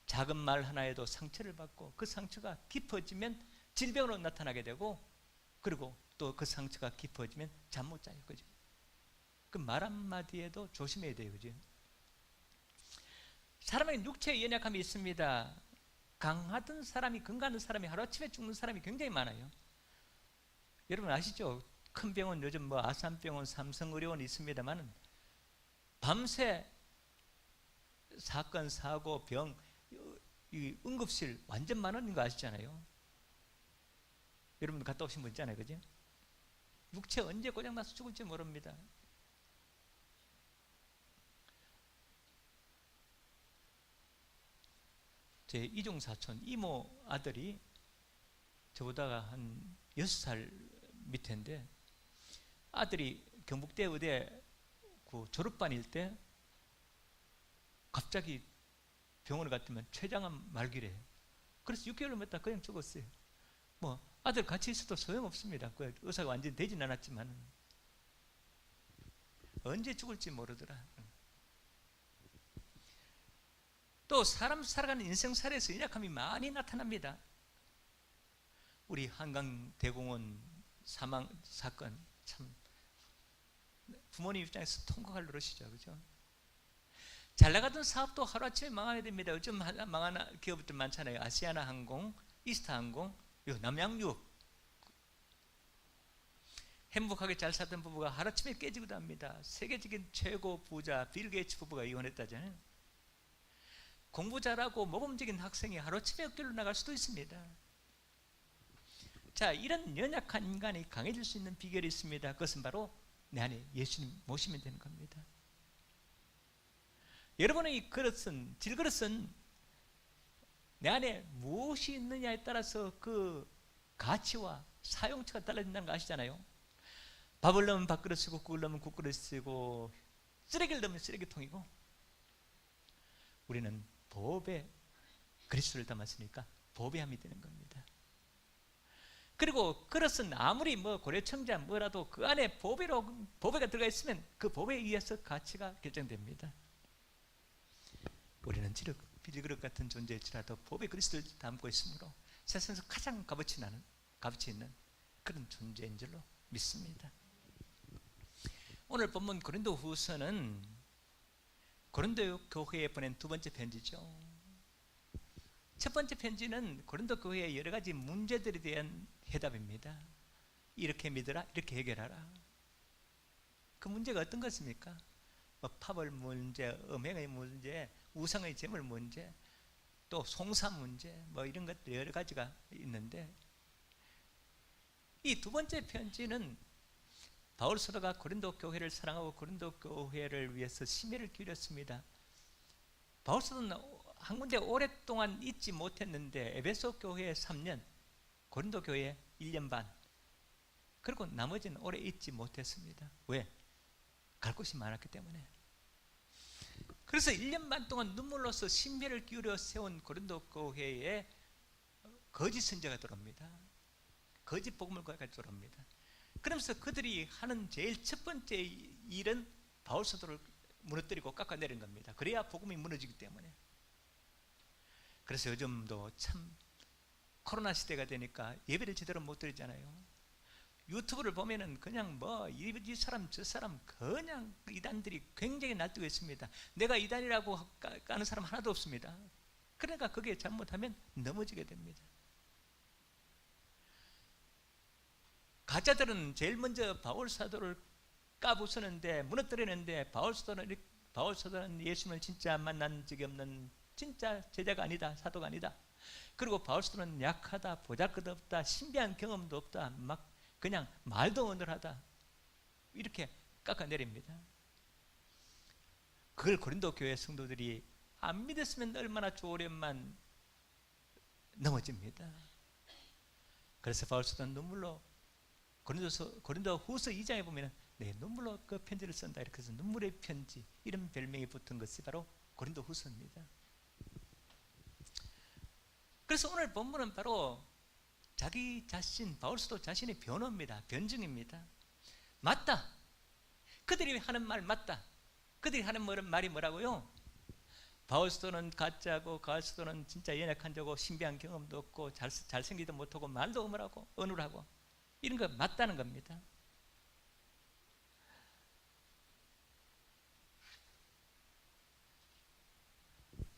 [SPEAKER 1] 작은 말 하나에도 상처를 받고 그 상처가 깊어지면 질병으로 나타나게 되고, 그리고 또 그 상처가 깊어지면 잠 못 자요. 그죠? 그 말 한마디에도 조심해야 돼요. 그죠? 사람에게 육체의 연약함이 있습니다. 강하던 사람이, 건강한 사람이 하루아침에 죽는 사람이 굉장히 많아요. 여러분 아시죠? 큰 병원, 요즘 뭐 아산병원, 삼성의료원 있습니다만 밤새 사건, 사고, 병 이 응급실 완전 만원인 거 아시잖아요. 여러분 갔다 오신 분 있잖아요, 그죠? 육체 언제 고장나서 죽을지 모릅니다. 제 이중 사촌 이모 아들이 저보다가 한 6살 밑인데, 아들이 경북대 의대 그 졸업반일 때 갑자기 병원에 갔더니 췌장암 말기래. 그래서 6개월을 있다 그냥 죽었어요. 뭐 아들 같이 있어도 소용없습니다. 그 의사가 완전히 되진 않았지만 언제 죽을지 모르더라. 또 사람 살아가는 인생살이에서 연약함이 많이 나타납니다. 우리 한강대공원 사망 사건, 참 부모님 입장에서 통곡할 노릇이죠, 그죠? 잘 나가던 사업도 하루아침에 망하게 됩니다. 요즘 망하는 기업들 많잖아요. 아시아나 항공, 이스타 항공, 남양유. 행복하게 잘 살던 부부가 하루아침에 깨지기도 합니다. 세계적인 최고 부자 빌 게이츠 부부가 이혼했다잖아요. 공부 잘하고 모범적인 학생이 하루아침에 어깨로 나갈 수도 있습니다. 자, 이런 연약한 인간이 강해질 수 있는 비결이 있습니다. 그것은 바로 내 안에 예수님 모시면 되는 겁니다. 여러분의 그릇은, 질그릇은 내 안에 무엇이 있느냐에 따라서 그 가치와 사용처가 달라진다는 거 아시잖아요. 밥을 넣으면 밥그릇 쓰고 국을 넣으면 국그릇 쓰고 쓰레기를 넣으면 쓰레기통이고, 우리는 보배 그리스도를 담았으니까 보배함이 되는 겁니다. 그리고 그릇은 아무리 뭐 고래청자 뭐라도 그 안에 보배가 들어가 있으면 그 보배에 의해서 가치가 결정됩니다. 우리는 비질그릇 같은 존재일지라도 보배 그리스도를 담고 있으므로 세상에서 가장 값어치 있는 그런 존재인 줄로 믿습니다. 오늘 본문 고린도후서는 고린도 교회에 보낸 두 번째 편지죠. 첫 번째 편지는 고린도 교회의 여러 가지 문제들에 대한 해답입니다. 이렇게 믿으라, 이렇게 해결하라. 그 문제가 어떤 것입니까? 뭐 파벌 문제, 음행의 문제, 우상의 재물 문제, 또 송사 문제, 뭐 이런 것들 여러 가지가 있는데, 이 두 번째 편지는 바울 사도가 고린도 교회를 사랑하고 고린도 교회를 위해서 심혈을 기울였습니다. 바울 사도는 한 군데 오랫동안 있지 못했는데 에베소 교회에 3년, 고린도 교회에 1년 반, 그리고 나머지는 오래 있지 못했습니다. 왜? 갈 곳이 많았기 때문에. 그래서 1년 반 동안 눈물로써 심혈을 기울여 세운 고린도 교회에 거짓 선지자가 들어옵니다. 거짓 복음을 가지고 들어옵니다. 그러면서 그들이 하는 제일 첫 번째 일은 바울 사도를 무너뜨리고 깎아내린 겁니다. 그래야 복음이 무너지기 때문에. 그래서 요즘도 참 코로나 시대가 되니까 예배를 제대로 못 드리잖아요. 유튜브를 보면은 그냥 뭐 이 사람 저 사람 그냥 이단들이 굉장히 날뛰고 있습니다. 내가 이단이라고 까는 사람 하나도 없습니다. 그러니까 그게 잘못하면 넘어지게 됩니다. 가짜들은 제일 먼저 바울 사도를 까부수는데, 무너뜨리는데, 바울 사도는 예수님을 진짜 만난 적이 없는 진짜 제자가 아니다, 사도가 아니다. 그리고 바울 사도는 약하다, 보잘것없다, 신비한 경험도 없다, 막 그냥 말도 어눌하다, 이렇게 깎아내립니다. 그걸 고린도 교회 성도들이 안 믿었으면 얼마나 좋으련만 넘어집니다. 그래서 바울 사도는 눈물로 고린도 후서 2장에 보면 내 눈물로 그 편지를 쓴다, 이렇게 해서 눈물의 편지, 이런 별명이 붙은 것이 바로 고린도 후서입니다. 그래서 오늘 본문은 바로 자기 자신, 바울 사도 자신의 변호입니다. 변증입니다. 맞다, 그들이 하는 말 맞다. 그들이 하는 말이 뭐라고요? 바울 사도는 가짜고, 바울 사도는 진짜 연약한 자고, 신비한 경험도 없고, 잘생기도 못하고, 말도 어눌하고, 이런 거 맞다는 겁니다.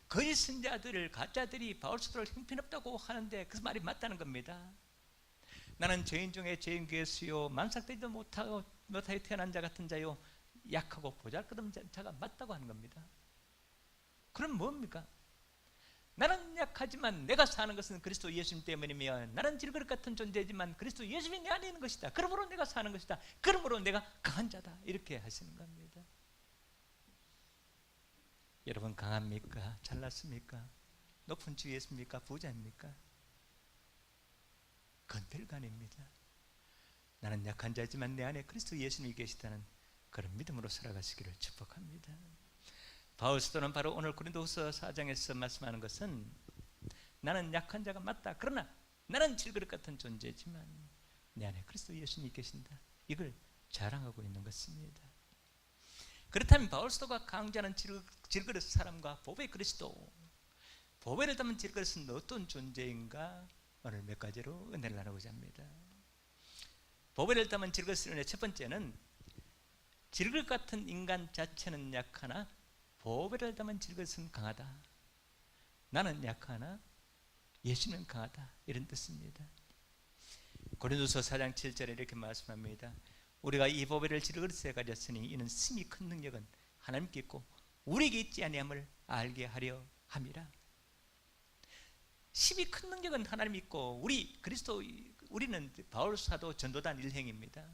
[SPEAKER 1] 거짓 선지자들, 가짜들이 바울 사도를 형편없다고 하는데 그 말이 맞다는 겁니다. 나는 죄인 중에 죄인 괴수요, 만삭되지도 못하여 태어난 자 같은 자요, 약하고 보잘것없는 자가 맞다고 하는 겁니다. 그럼 뭡니까? 나는 약하지만 내가 사는 것은 그리스도 예수님 때문이며 나는 질그릇 같은 존재지만 그리스도 예수님이 내 안에 있는 것이다. 그러므로 내가 사는 것이다. 그러므로 내가 강한 자다. 이렇게 하시는 겁니다. 여러분 강합니까? 잘났습니까? 높은 지위에 있습니까? 부자입니까? 그건 별거 아닙니다. 나는 약한 자지만 내 안에 그리스도 예수님이 계시다는 그런 믿음으로 살아가시기를 축복합니다. 바울 사도는 바로 오늘 고린도후서 4장에서 말씀하는 것은 나는 약한 자가 맞다. 그러나 나는 질그릇 같은 존재지만 내 안에 그리스도 예수님이 계신다. 이걸 자랑하고 있는 것입니다. 그렇다면 바울 사도가 강조하는 질그릇 사람과 보배 그리스도, 보배를 담은 질그릇은 어떤 존재인가 오늘 몇 가지로 은혜를 나누고자 합니다. 보배를 담은 질그릇의 은혜 첫 번째는 질그릇 같은 인간 자체는 약하나 보배를 담은 질그릇은 강하다. 나는 약하나 예수는 강하다. 이런 뜻입니다. 고린도서 4장 7절에 이렇게 말씀합니다. 우리가 이 보배를 질그릇에 가졌으니 이는 심히 큰 능력은 하나님께 있고 우리에게 있지 아니함을 알게 하려 함이라. 심히 큰 능력은 하나님 있고 우리는 바울 사도 전도단 일행입니다.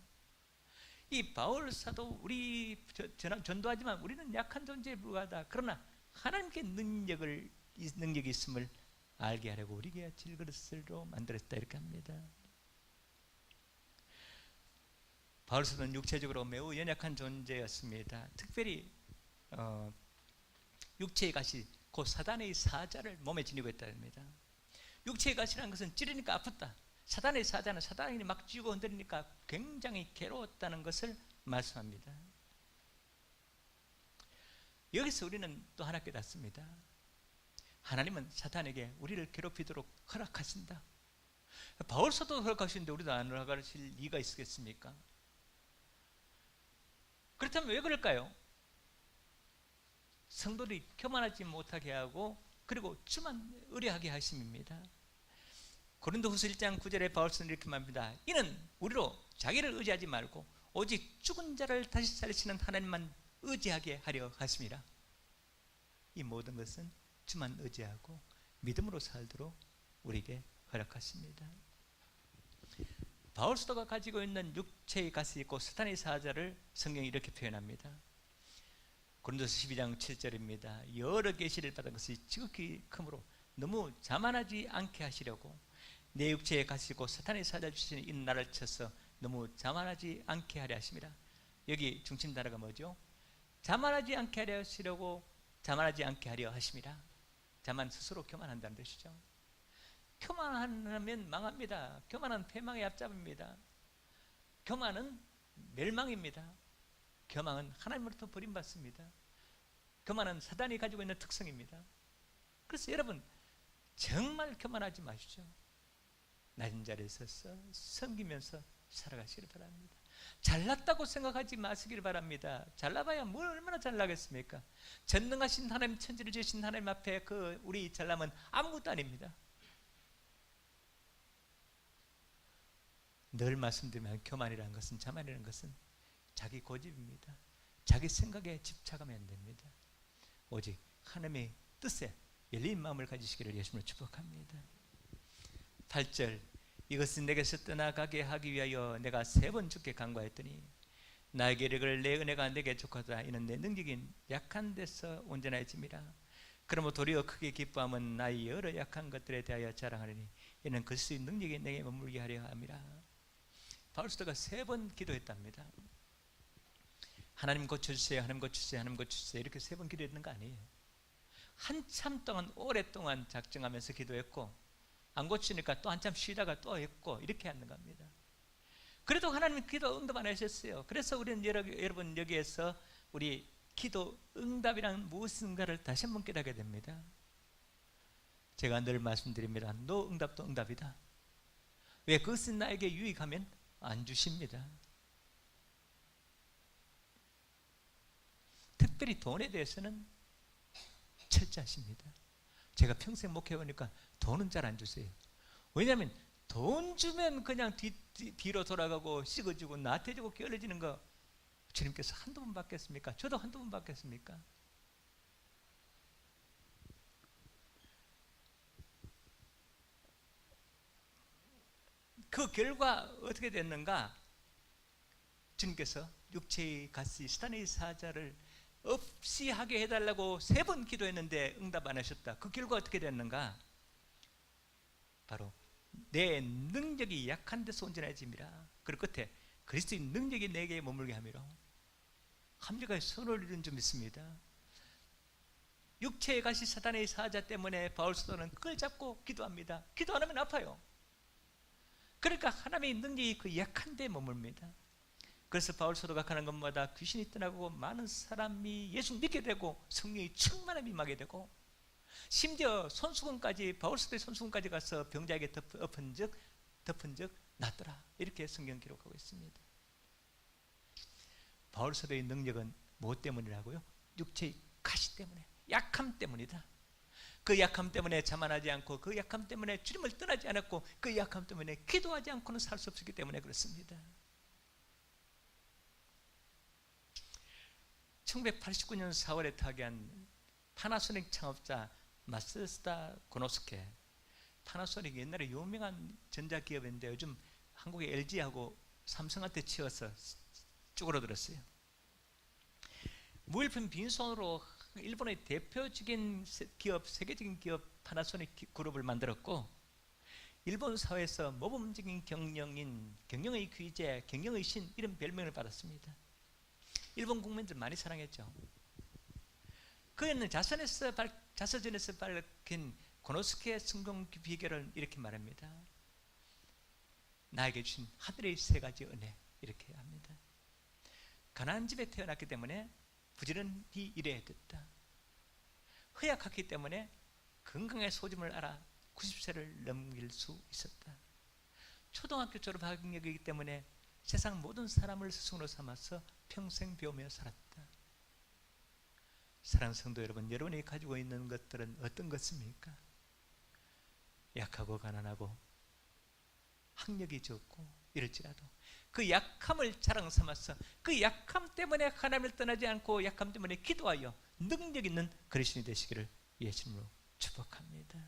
[SPEAKER 1] 이 바울 사도 우리 전도하지만 우리는 약한 존재에 불과하다. 그러나 하나님께 능력이 있음을 알게 하려고 우리에게 질그릇으로 만들었다 이렇게 합니다. 바울 사도는 육체적으로 매우 연약한 존재였습니다. 특별히 육체의 가시, 그 사단의 사자를 몸에 지니고 있다 합니다. 육체의 가시라는 것은 찌르니까 아팠다. 사단의 사자는 사단이 막 쥐고 흔들리니까 굉장히 괴로웠다는 것을 말씀합니다. 여기서 우리는 또 하나 깨닫습니다. 하나님은 사단에게 우리를 괴롭히도록 허락하신다. 바울 사도 허락하시는데 우리도 안 허락하실 리가 있겠습니까? 그렇다면 왜 그럴까요? 성도들이 교만하지 못하게 하고 그리고 주만 의뢰하게 하심입니다. 고린도후서 1장 9절에 바울은 이렇게 말합니다. 이는 우리로 자기를 의지하지 말고 오직 죽은 자를 다시 살리시는 하나님만 의지하게 하려 하심이라. 이 모든 것은 주만 의지하고 믿음으로 살도록 우리에게 허락하십니다. 바울 사도가 가지고 있는 육체의 가시 있고 사탄의 사자를 성경이 이렇게 표현합니다. 고린도서 12장 7절입니다. 여러 계시를 받은 것이 지극히 크므로 너무 자만하지 않게 하시려고 내 육체에 가시고 사탄의 사자를 주시는 이 나를 쳐서 너무 자만하지 않게 하려 하심이라. 여기 중심 단어가 뭐죠? 자만하지 않게 하려 하시려고 자만하지 않게 하려 하심이라. 자만 스스로 교만한다는 뜻이죠. 교만하면 망합니다. 교만은 패망의 앞잡입니다. 교만은 멸망입니다. 교만은 하나님으로부터 버림받습니다. 교만은 사단이 가지고 있는 특성입니다. 그래서 여러분 정말 교만하지 마시죠. 낮은 자리에 서서 섬기면서 살아가시길 바랍니다. 잘났다고 생각하지 마시길 바랍니다. 잘나봐야 뭘 얼마나 잘나겠습니까? 전능하신 하나님, 천지를 지으신 하나님 앞에 우리 잘남은 아무것도 아닙니다. 늘 말씀드리면 교만이라는 것은, 자만이라는 것은 자기 고집입니다. 자기 생각에 집착하면 안 됩니다. 오직 하나님의 뜻에 열린 마음을 가지시기를 예수님으로 축복합니다. 8절, 이것은 내게서 떠나가게 하기 위하여 내가 3번 주께 간구하였더니 나에게 이르기를 내 은혜가 내게 족하다. 이는 내 능력이 약한 데서 온전해짐이라. 그러므로 도리어 크게 기뻐함은 나의 여러 약한 것들에 대하여 자랑하리니 이는 그리스도의 능력이 내게 머물게 하려 함이라. 바울 사도가 3번 기도했답니다. 하나님 고쳐주세요, 하나님 고쳐주세요, 하나님 고쳐주세요, 이렇게 3번 기도했는 거 아니에요. 한참 동안 오랫동안 작정하면서 기도했고 안 고치니까 또 한참 쉬다가 또 했고 이렇게 하는 겁니다. 그래도 하나님 기도 응답 안 하셨어요. 그래서 우리는 여러분 여기에서 우리 기도 응답이란 무엇인가를 다시 한번 깨닫게 됩니다. 제가 늘 말씀드립니다. 너 응답도 응답이다. 왜? 그것은 나에게 유익하면 안 주십니다. 특별히 돈에 대해서는 철저하십니다. 제가 평생 목회해보니까 돈은 잘 안 주세요. 왜냐하면 돈 주면 그냥 뒤로 돌아가고 식어지고 나태해지고 게을러지는 거 주님께서 한두 번 받겠습니까? 저도 한두 번 받겠습니까? 그 결과 어떻게 됐는가? 주님께서 육체의 가시 사탄의 사자를 없이 하게 해달라고 3번 기도했는데 응답 안 하셨다. 그 결과 어떻게 됐는가? 바로 내 능력이 약한 데서 온전해짐이라. 그리고 끝에 그리스도의 능력이 내게 머물게 함이라. 합력의 선을 이룬 줄 믿습니다. 육체의 가시 사탄의 사자 때문에 바울 사도는 그걸 잡고 기도합니다. 기도 안 하면 아파요. 그러니까 하나님의 능력이 그 약한 데 머물릅니다. 그래서 바울 사도가 가는 것마다 귀신이 떠나고 많은 사람이 예수 믿게 되고 성령의 충만함이 임하게 되고, 심지어 손수건까지, 바울 사도의 손수건까지 가서 병자에게 덮은 적 낫더라. 이렇게 성경 기록하고 있습니다. 바울 사도의 능력은 무엇 때문이라고요? 육체의 가시 때문에, 약함 때문이다. 그 약함 때문에 자만하지 않고, 그 약함 때문에 주님을 떠나지 않았고, 그 약함 때문에 기도하지 않고는 살 수 없었기 때문에 그렇습니다. 1989년 4월에 타계한 파나소닉 창업자 마스다 고노스케. 파나소닉이 옛날에 유명한 전자기업인데 요즘 한국의 LG하고 삼성한테 치여서 쭈그러들었어요. 무일푼 빈손으로 일본의 대표적인 기업, 세계적인 기업 파나소닉 그룹을 만들었고, 일본 사회에서 모범적인 경영의 귀재, 경영의 신, 이런 별명을 받았습니다. 일본 국민들 많이 사랑했죠. 그는 자서전에서 밝힌 고노스케의 성공 비결을 이렇게 말합니다. 나에게 주신 하늘의 3가지 은혜, 이렇게 합니다. 가난한 집에 태어났기 때문에 부지런히 일해야 됐다. 허약했기 때문에 건강의 소중을 알아 90세를 넘길 수 있었다. 초등학교 졸업 학력이기 때문에 세상 모든 사람을 스승으로 삼아서 평생 배우며 살았다. 사랑하는 성도 여러분, 여러분이 가지고 있는 것들은 어떤 것입니까? 약하고 가난하고 학력이 적고 이럴지라도 그 약함을 자랑 삼아서 그 약함 때문에 하나님을 떠나지 않고 약함 때문에 기도하여 능력 있는 그리스도인이 되시기를 예수님으로 축복합니다.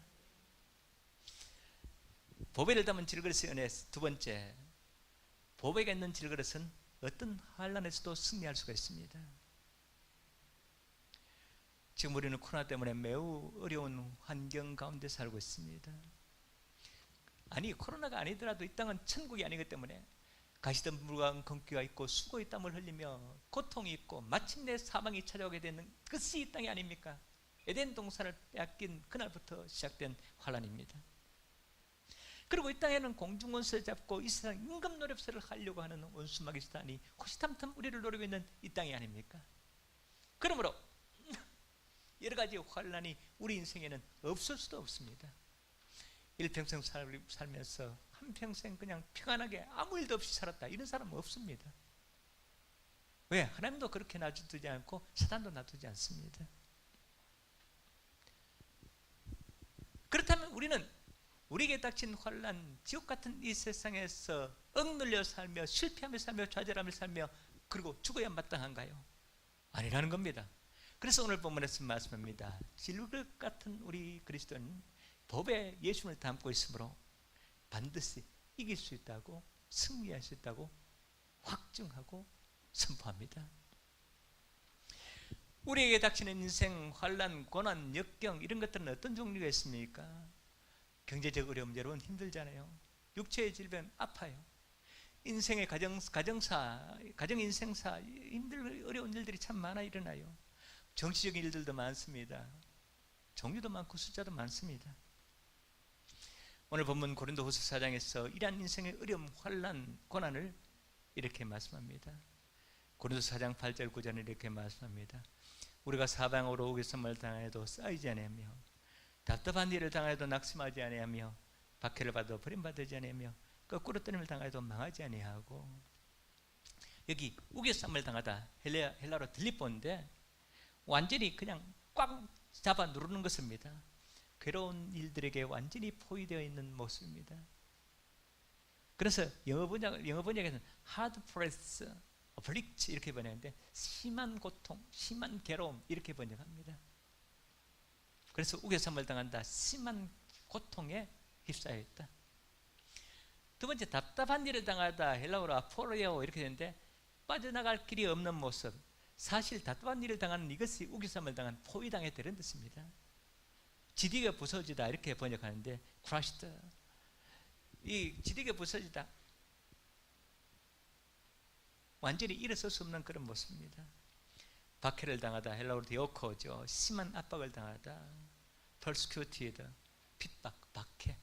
[SPEAKER 1] 보배를 담은 질그릇의 은혜, 2번째, 보배가 있는 질그릇은 어떤 환난에서도 승리할 수가 있습니다. 지금 우리는 코로나 때문에 매우 어려운 환경 가운데 살고 있습니다. 아니, 코로나가 아니더라도 이 땅은 천국이 아니기 때문에 가시던 물과 건기가 있고 수고의 땀을 흘리며 고통이 있고 마침내 사망이 찾아오게 되는 그것이 이 땅이 아닙니까? 에덴 동산을 빼앗긴 그날부터 시작된 환난입니다. 그리고 이 땅에는 공중원수를 잡고 이 세상 임금 노릇을 하려고 하는 원수 마귀스탄이 호시탐탐 우리를 노리고 있는 이 땅이 아닙니까? 그러므로 여러 가지 환난이 우리 인생에는 없을 수도 없습니다. 일평생 살면서 한평생 그냥 평안하게 아무 일도 없이 살았다, 이런 사람은 없습니다. 왜? 하나님도 그렇게 놔두지 않고 사단도 놔두지 않습니다. 그렇다면 우리는 우리에게 닥친 환난, 지옥 같은 이 세상에서 억눌려 살며 실패하며 살며 좌절하며 살며 그리고 죽어야 마땅한가요? 아니라는 겁니다. 그래서 오늘 본문에서 말씀합니다. 질그릇 같은 우리 그리스도는 법에 예수님을 담고 있으므로 반드시 이길 수 있다고, 승리할 수 있다고 확증하고 선포합니다. 우리에게 닥치는 인생, 환난, 고난, 역경, 이런 것들은 어떤 종류가 있습니까? 경제적 어려움, 여러분 힘들잖아요. 육체의 질병, 아파요. 인생의 가정사, 가정인생사, 어려운 일들이 참 많아 일어나요. 정치적인 일들도 많습니다. 종류도 많고 숫자도 많습니다. 오늘 본문 고린도후서 4장에서 이러한 인생의 어려움, 환난, 고난을 이렇게 말씀합니다. 고린도서 4장 8절 9절은 이렇게 말씀합니다. 우리가 사방으로 오기성을 당하여도 쌓이지 아니하며 답답한 일을 당하여도 낙심하지 아니하며 박해를 받아도 버림받지 아니하며 거꾸로 뜨림을 당하여도 망하지 아니하고. 여기 우겨쌈을 당하다, 헬라로 들리본데 완전히 그냥 꽉 잡아 누르는 것입니다. 괴로운 일들에게 완전히 포위되어 있는 모습입니다. 그래서 영어 번역에는 hard press, afflict 이렇게 번역하는데 심한 고통, 심한 괴로움 이렇게 번역합니다. 그래서 우겨쌈을 당한다, 심한 고통에 휩싸여 있다. 두 번째, 답답한 일을 당하다, 헬라어로 아포리오 이렇게 되는데 빠져나갈 길이 없는 모습. 사실 답답한 일을 당하는 이것이 우겨쌈을 당한 포위당에 되는 뜻입니다. 지디가 부서지다 이렇게 번역하는데 crushed, 이 지디가 부서지다, 완전히 일어설 수 없는 그런 모습입니다. 박해를 당하다, 헬라어로 디오코죠. 심한 압박을 당하다, persecuted, 핍박, 박해.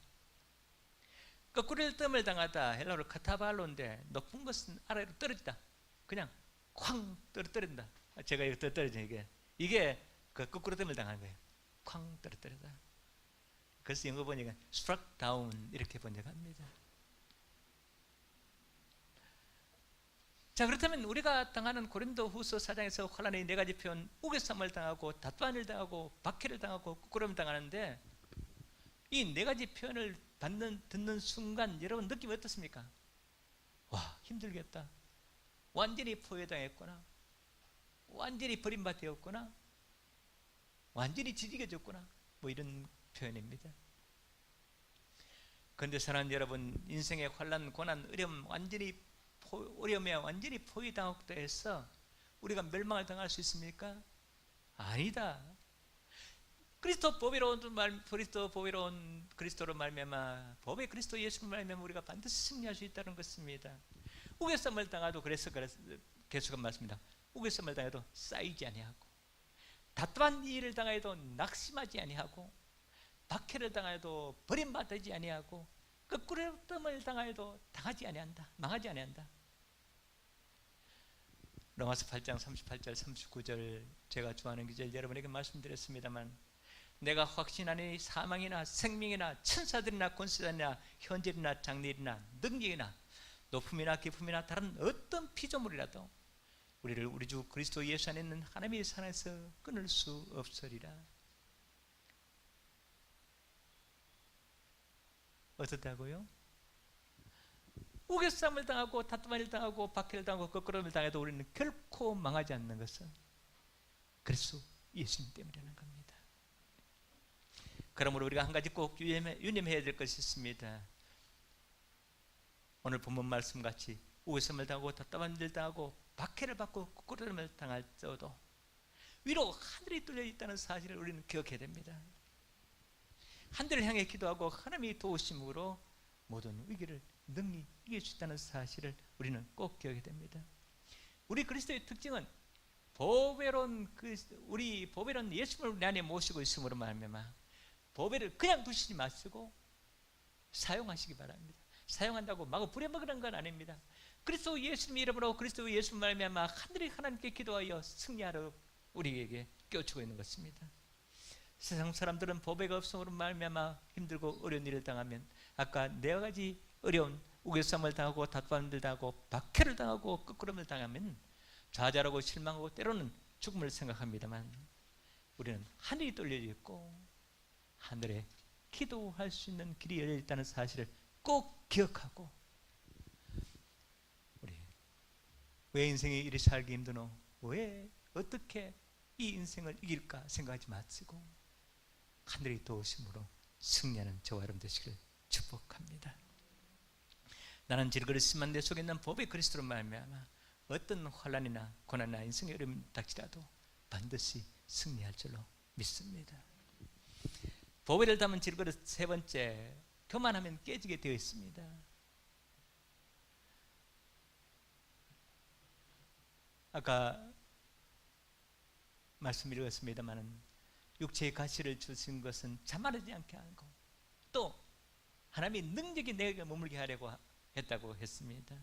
[SPEAKER 1] 거꾸로 뜸을 당하다, 헬라어로 카타발로인데 높은 것은 아래로 떨어지다, 그냥 쾅 떨어진다. 제가 이거 떨어져, 이게 그 거꾸로 뜸을 당하는 거예요. 쾅 떨어뜨리다. 그래서 영어 번역은 struck down 이렇게 번역합니다. 자, 그렇다면 우리가 당하는 고린도후서 4장에서 환난의 네 가지 표현, 우겨쌈을 당하고 답답한 일을 당하고 박해를 당하고 거꾸름을 당하는데, 이 네 가지 표현을 듣는 순간 여러분 느낌이 어떻습니까? 와, 힘들겠다, 완전히 포위당했구나, 완전히 버림받았구나, 완전히 지지겨졌구나, 뭐 이런 표현입니다. 그런데 사랑하는 여러분, 인생의 환난, 고난, 어려움, 어려움에 완전히 포위당하고 해서 우리가 멸망을 당할 수 있습니까? 아니다. 그리스도로 말미암아, 법의 그리스도 예수로 말미암아 우리가 반드시 승리할 수 있다는 것입니다. 우겨쌈을 당하도, 그래서 계속한 말씀입니다. 우겨쌈을 당해도 쌓이지 아니하고, 답답한 일을 당해도 낙심하지 아니하고, 박해를 당해도 버림받지 아니하고, 거꾸로 뜸을 당해도 당하지 아니한다, 망하지 아니한다. 로마서 8장 38절 39절 제가 좋아하는 구절 여러분에게 말씀드렸습니다만, 내가 확신하니 사망이나 생명이나 천사들이나 권세자나 현재이나 장래이나 능력이나 높음이나 깊음이나 다른 어떤 피조물이라도 우리를 우리 주 그리스도 예수 안에 있는 하나님의 산에서 끊을 수 없으리라. 어떻다고요? 우겨쌈을 당하고 답답한 일을 당하고 박해를 당하고 거꾸름을 당해도 우리는 결코 망하지 않는 것은 그리스도 예수님 때문이라는 겁니다. 그러므로 우리가 한 가지 꼭 유념해야 될 것이 있습니다. 오늘 본문 말씀같이 우겨쌈을 당하고 답답한 일을 당하고 박해를 받고 거꾸름을 당할 때도 위로 하늘이 뚫려 있다는 사실을 우리는 기억해야 됩니다. 하늘을 향해 기도하고 하나님의 도우심으로 모든 위기를 능히 이길 수 있다는 사실을 우리는 꼭 기억해야 됩니다. 우리 그리스도의 특징은 우리 보배로운 예수를 내 안에 모시고 있음으로 말미암아 보배를 그냥 두시지 마시고 사용하시기 바랍니다. 사용한다고 마구 부려먹으는 건 아닙니다. 그리스도 예수님 이름으로 그리스도 예수 말미암아 하늘이 하나님께 기도하여 승리하러 우리에게 껴주고 있는 것입니다. 세상 사람들은 보배가 없음으로 말미암아 힘들고 어려운 일을 당하면 아까 네 가지 어려운 우겨쌈을 당하고 답답한 일을 당하고 박해를 당하고 거꾸름을 당하면 좌절하고 실망하고 때로는 죽음을 생각합니다만, 우리는 하늘이 뚫려 있고 하늘에 기도할 수 있는 길이 열려 있다는 사실을 꼭 기억하고, 우리 왜 인생이 이리 살기 힘드노? 왜 어떻게 이 인생을 이길까 생각하지 마시고 하늘의 도우심으로 승리하는 저와 여러분 되시기를 축복합니다. 나는 질그릇이만 내 속에 있는 법의 그리스도로 말미암아 어떤 환난이나 고난이나 인생의 어려움이 닥치라도 반드시 승리할 줄로 믿습니다. 보배를 담은 질그릇 세 번째, 교만하면 깨지게 되어 있습니다. 아까 말씀드렸습니다만 육체의 가시를 주신 것은 자만하지 않게 하고 또 하나님의 능력이 내게 머물게 하려고 했다고 했습니다.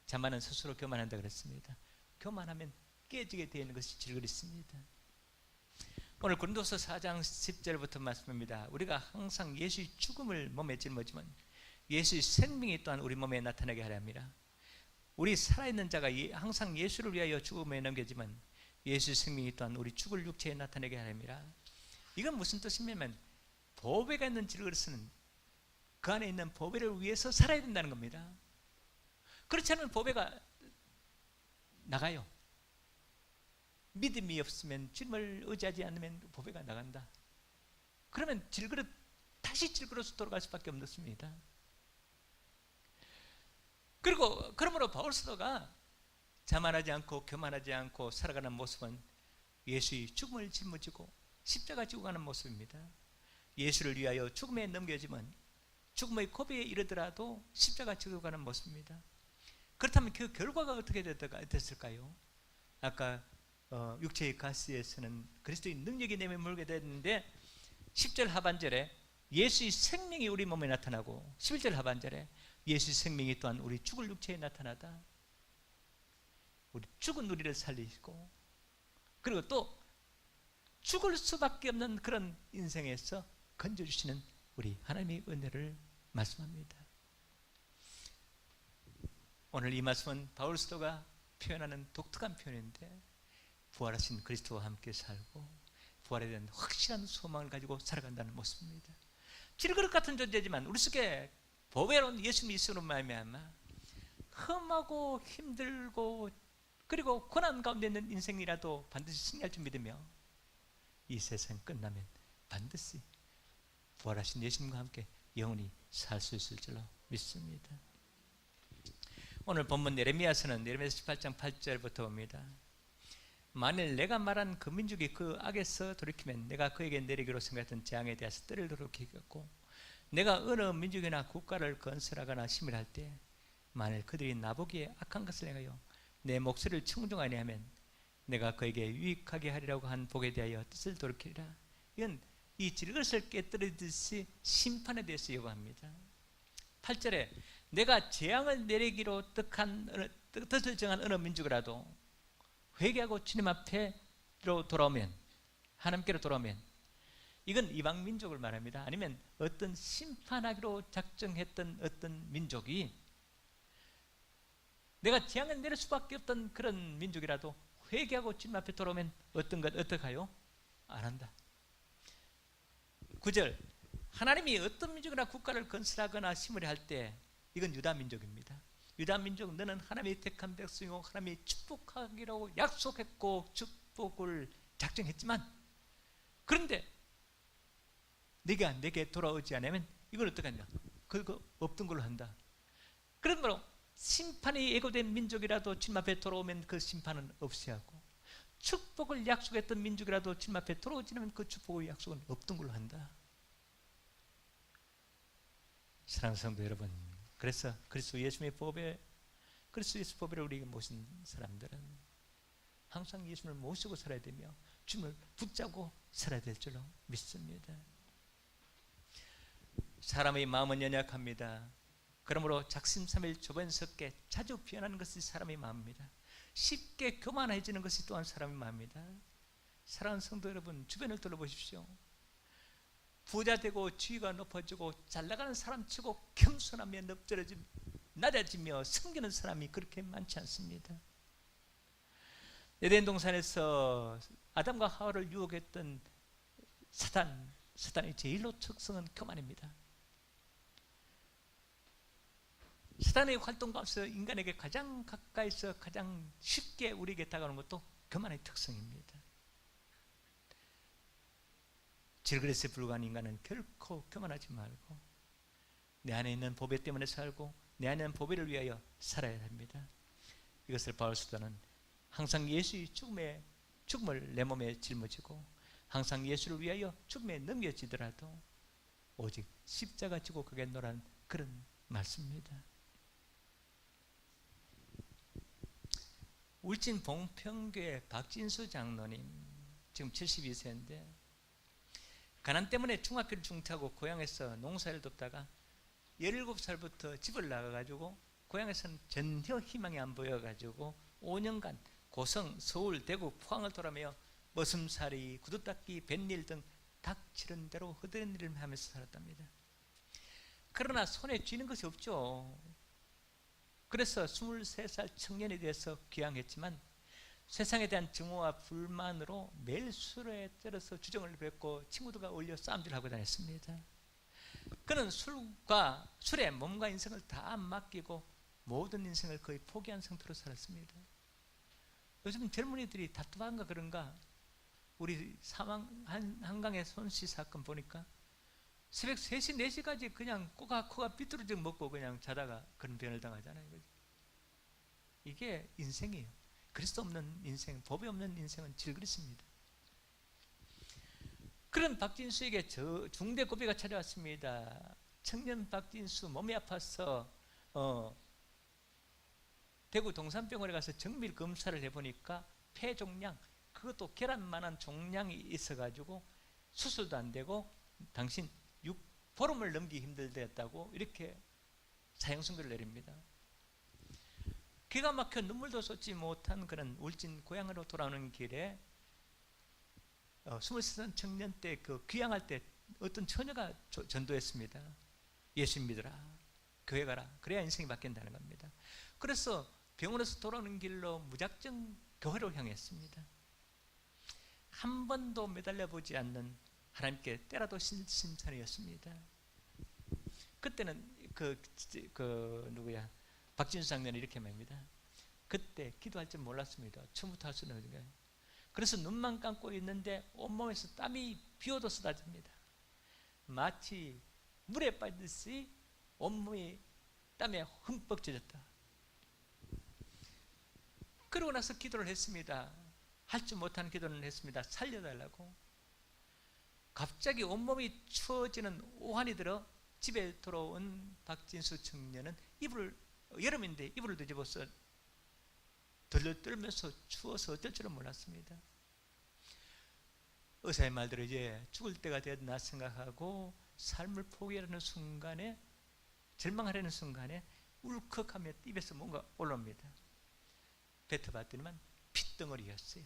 [SPEAKER 1] 자만은 스스로 교만한다 그랬습니다. 교만하면 깨지게 되는 것이 질그릇입니다. 오늘 고린도서 4장 10절부터 말씀입니다. 우리가 항상 예수의 죽음을 몸에 짊어지면 예수의 생명이 또한 우리 몸에 나타나게 하려 합니다. 우리 살아있는 자가 항상 예수를 위하여 죽음에 넘겨지면 예수의 생명이 또한 우리 죽을 육체에 나타나게 하려 합니다. 이건 무슨 뜻이냐면 보배가 있는 질그릇은 그 안에 있는 보배를 위해서 살아야 된다는 겁니다. 그렇지 않으면 보배가 나가요. 믿음이 없으면 주님을 의지하지 않으면 보배가 나간다. 그러면 다시 질그릇으로 돌아갈 수밖에 없습니다. 그리고 그러므로 바울 사도가 자만하지 않고 교만하지 않고 살아가는 모습은 예수의 죽음을 짊어지고 십자가 지고 가는 모습입니다. 예수를 위하여 죽음에 넘겨지면 죽음의 고비에 이르더라도 십자가 지고 가는 모습입니다. 그렇다면 그 결과가 어떻게 됐을까요? 아까 육체의 가시에서는 그리스도의 능력이 내게 물게 됐는데 10절 하반절에 예수의 생명이 우리 몸에 나타나고 11절 하반절에 예수의 생명이 또한 우리 죽을 육체에 나타나다. 우리 죽은 우리를 살리시고 그리고 또 죽을 수밖에 없는 그런 인생에서 건져주시는 우리 하나님의 은혜를 말씀합니다. 오늘 이 말씀은 바울 사도가 표현하는 독특한 표현인데 부활하신 그리스도와 함께 살고 부활에 대한 확실한 소망을 가지고 살아간다는 모습입니다. 질그릇 같은 존재지만 우리 속에 보배로운 예수 믿음으로 말미암아 험하고 힘들고 그리고 고난 가운데 있는 인생이라도 반드시 승리할 줄 믿으며 이 세상 끝나면 반드시 부활하신 예수님과 함께 영원히 살 수 있을 줄로 믿습니다. 오늘 본문 예레미야서는 예레미야서 18장 8절부터 봅니다. 만일 내가 말한 그 민족이 그 악에서 돌이키면 내가 그에게 내리기로 생각했던 재앙에 대해서 뜰을 돌이키겠고 내가 어느 민족이나 국가를 건설하거나 심을할 때 만일 그들이 나보기에 악한 것을 행하여 내 목소리를 청종하니 하면 내가 그에게 유익하게 하리라고 한 복에 대하여 뜻을 돌이키리라. 이건 이 질그릇을 깨뜨리듯이 심판에 대해서 요구합니다. 8절에 내가 재앙을 내리기로 뜻을 정한 어느 민족이라도 회개하고 주님 앞에로 돌아오면 하나님께로 돌아오면 이건 이방 민족을 말합니다. 아니면 어떤 심판하기로 작정했던 어떤 민족이 내가 재앙을 내릴 수밖에 없던 그런 민족이라도 회개하고 주님 앞에 돌아오면 어떡하요? 안 한다. 9절 하나님이 어떤 민족이나 국가를 건설하거나 심으려 할 때 이건 유다 민족입니다. 유다 민족 너는 하나님의 택한 백성이고 하나님이 축복하기로 약속했고 축복을 작정했지만 그런데 네가 내게 돌아오지 않으면 이걸 어떻게 하냐? 그거 없던 걸로 한다. 그러므로 심판이 예고된 민족이라도 주님 앞에 돌아오면 그 심판은 없이 하고 축복을 약속했던 민족이라도 주님 앞에 돌아오지 않으면 그 축복의 약속은 없던 걸로 한다. 사랑하는 성도 여러분, 그래서 그리스도 예수의 법에 그리스도 예수 법에 우리에게 모신 사람들은 항상 예수를 모시고 살아야 되며 주님을 붙잡고 살아야 될 줄로 믿습니다. 사람의 마음은 연약합니다. 그러므로 작심삼일 조변석게 자주 변하는 것이 사람의 마음입니다. 쉽게 교만해지는 것이 또한 사람의 마음입니다. 사랑하는 성도 여러분, 주변을 둘러보십시오. 부자 되고 지위가 높아지고 잘나가는 사람치고 겸손하며 낮아지며 섬기는 사람이 그렇게 많지 않습니다. 에덴 동산에서 아담과 하와를 유혹했던 사단의 제일로 특성은 교만입니다. 사단의 활동 가운데서 인간에게 가장 가까이서 가장 쉽게 우리에게 다가오는 것도 교만의 특성입니다. 질그릇에 불과한 인간은 결코 교만하지 말고 내 안에 있는 보배 때문에 살고 내 안에 있는 보배를 위하여 살아야 합니다. 이것을 바울 사도는 항상 예수의 죽음을 내 몸에 짊어지고 항상 예수를 위하여 죽음에 넘겨지더라도 오직 십자가 지고 그게 노란 그런 말씀입니다. 울진 봉평교회 박진수 장로님 지금 72세인데 가난 때문에 중학교를 중퇴하고 고향에서 농사를 돕다가 17살부터 집을 나가가지고 고향에서는 전혀 희망이 안 보여가지고 5년간 고성, 서울, 대구, 포항을 돌아며 머슴살이, 구두닦기, 뱃일 등 닥치는 대로 허드렛 일을 하면서 살았답니다. 그러나 손에 쥐는 것이 없죠. 그래서 23살 청년이 되어서 귀향했지만 세상에 대한 증오와 불만으로 매일 술에 떨어서 주정을 뱉고 친구들과 어울려 싸움질하고 다녔습니다. 그는 술에 몸과 인생을 다 맡기고 모든 인생을 거의 포기한 상태로 살았습니다. 요즘 젊은이들이 다투한가 그런가 우리 한강의 손씨 사건 보니까 새벽 3시, 4시까지 그냥 코가 삐뚤어져 먹고 그냥 자다가 그런 병을 당하잖아요. 그죠? 이게 인생이에요. 그리스도 없는 인생, 법이 없는 인생은 질그릇입니다. 그런 박진수에게 중대 고비가 찾아왔습니다. 청년 박진수 몸이 아파서 대구 동산병원에 가서 정밀 검사를 해보니까 폐종양, 그것도 계란만한 종양이 있어가지고 수술도 안 되고 당신 6보름을 넘기기 힘들다고 이렇게 사형 선고를 내립니다. 기가 막혀 눈물도 쏟지 못한 그런 울진 고향으로 돌아오는 길에 23살 청년 때 그 귀향할 때 어떤 처녀가 전도했습니다. 예수 믿으라, 교회 가라, 그래야 인생이 바뀐다는 겁니다. 그래서 병원에서 돌아오는 길로 무작정 교회로 향했습니다. 한 번도 매달려 보지 않는 하나님께 때라도 신심산이었습니다. 그때는 박진수 장면이 이렇게 말입니다. 그때 기도할 줄 몰랐습니다. 처음부터 할 수는 없는 거예요. 그래서 눈만 감고 있는데 온몸에서 땀이 비오듯 쏟아집니다. 마치 물에 빠지듯이 온몸이 땀에 흠뻑 젖었다. 그러고 나서 기도를 했습니다. 할 줄 못하는 기도를 했습니다. 살려달라고. 갑자기 온몸이 추워지는 오한이 들어 집에 돌아온 박진수 청년은 여름인데 이불을 뒤집어서 덜덜 떨면서 추워서 어쩔 줄은 몰랐습니다. 의사의 말대로 이제 죽을 때가 되었나 생각하고 삶을 포기하려는 순간에, 절망하려는 순간에 울컥하며 입에서 뭔가 올라옵니다. 뱉어봤더니만 핏덩어리였어요.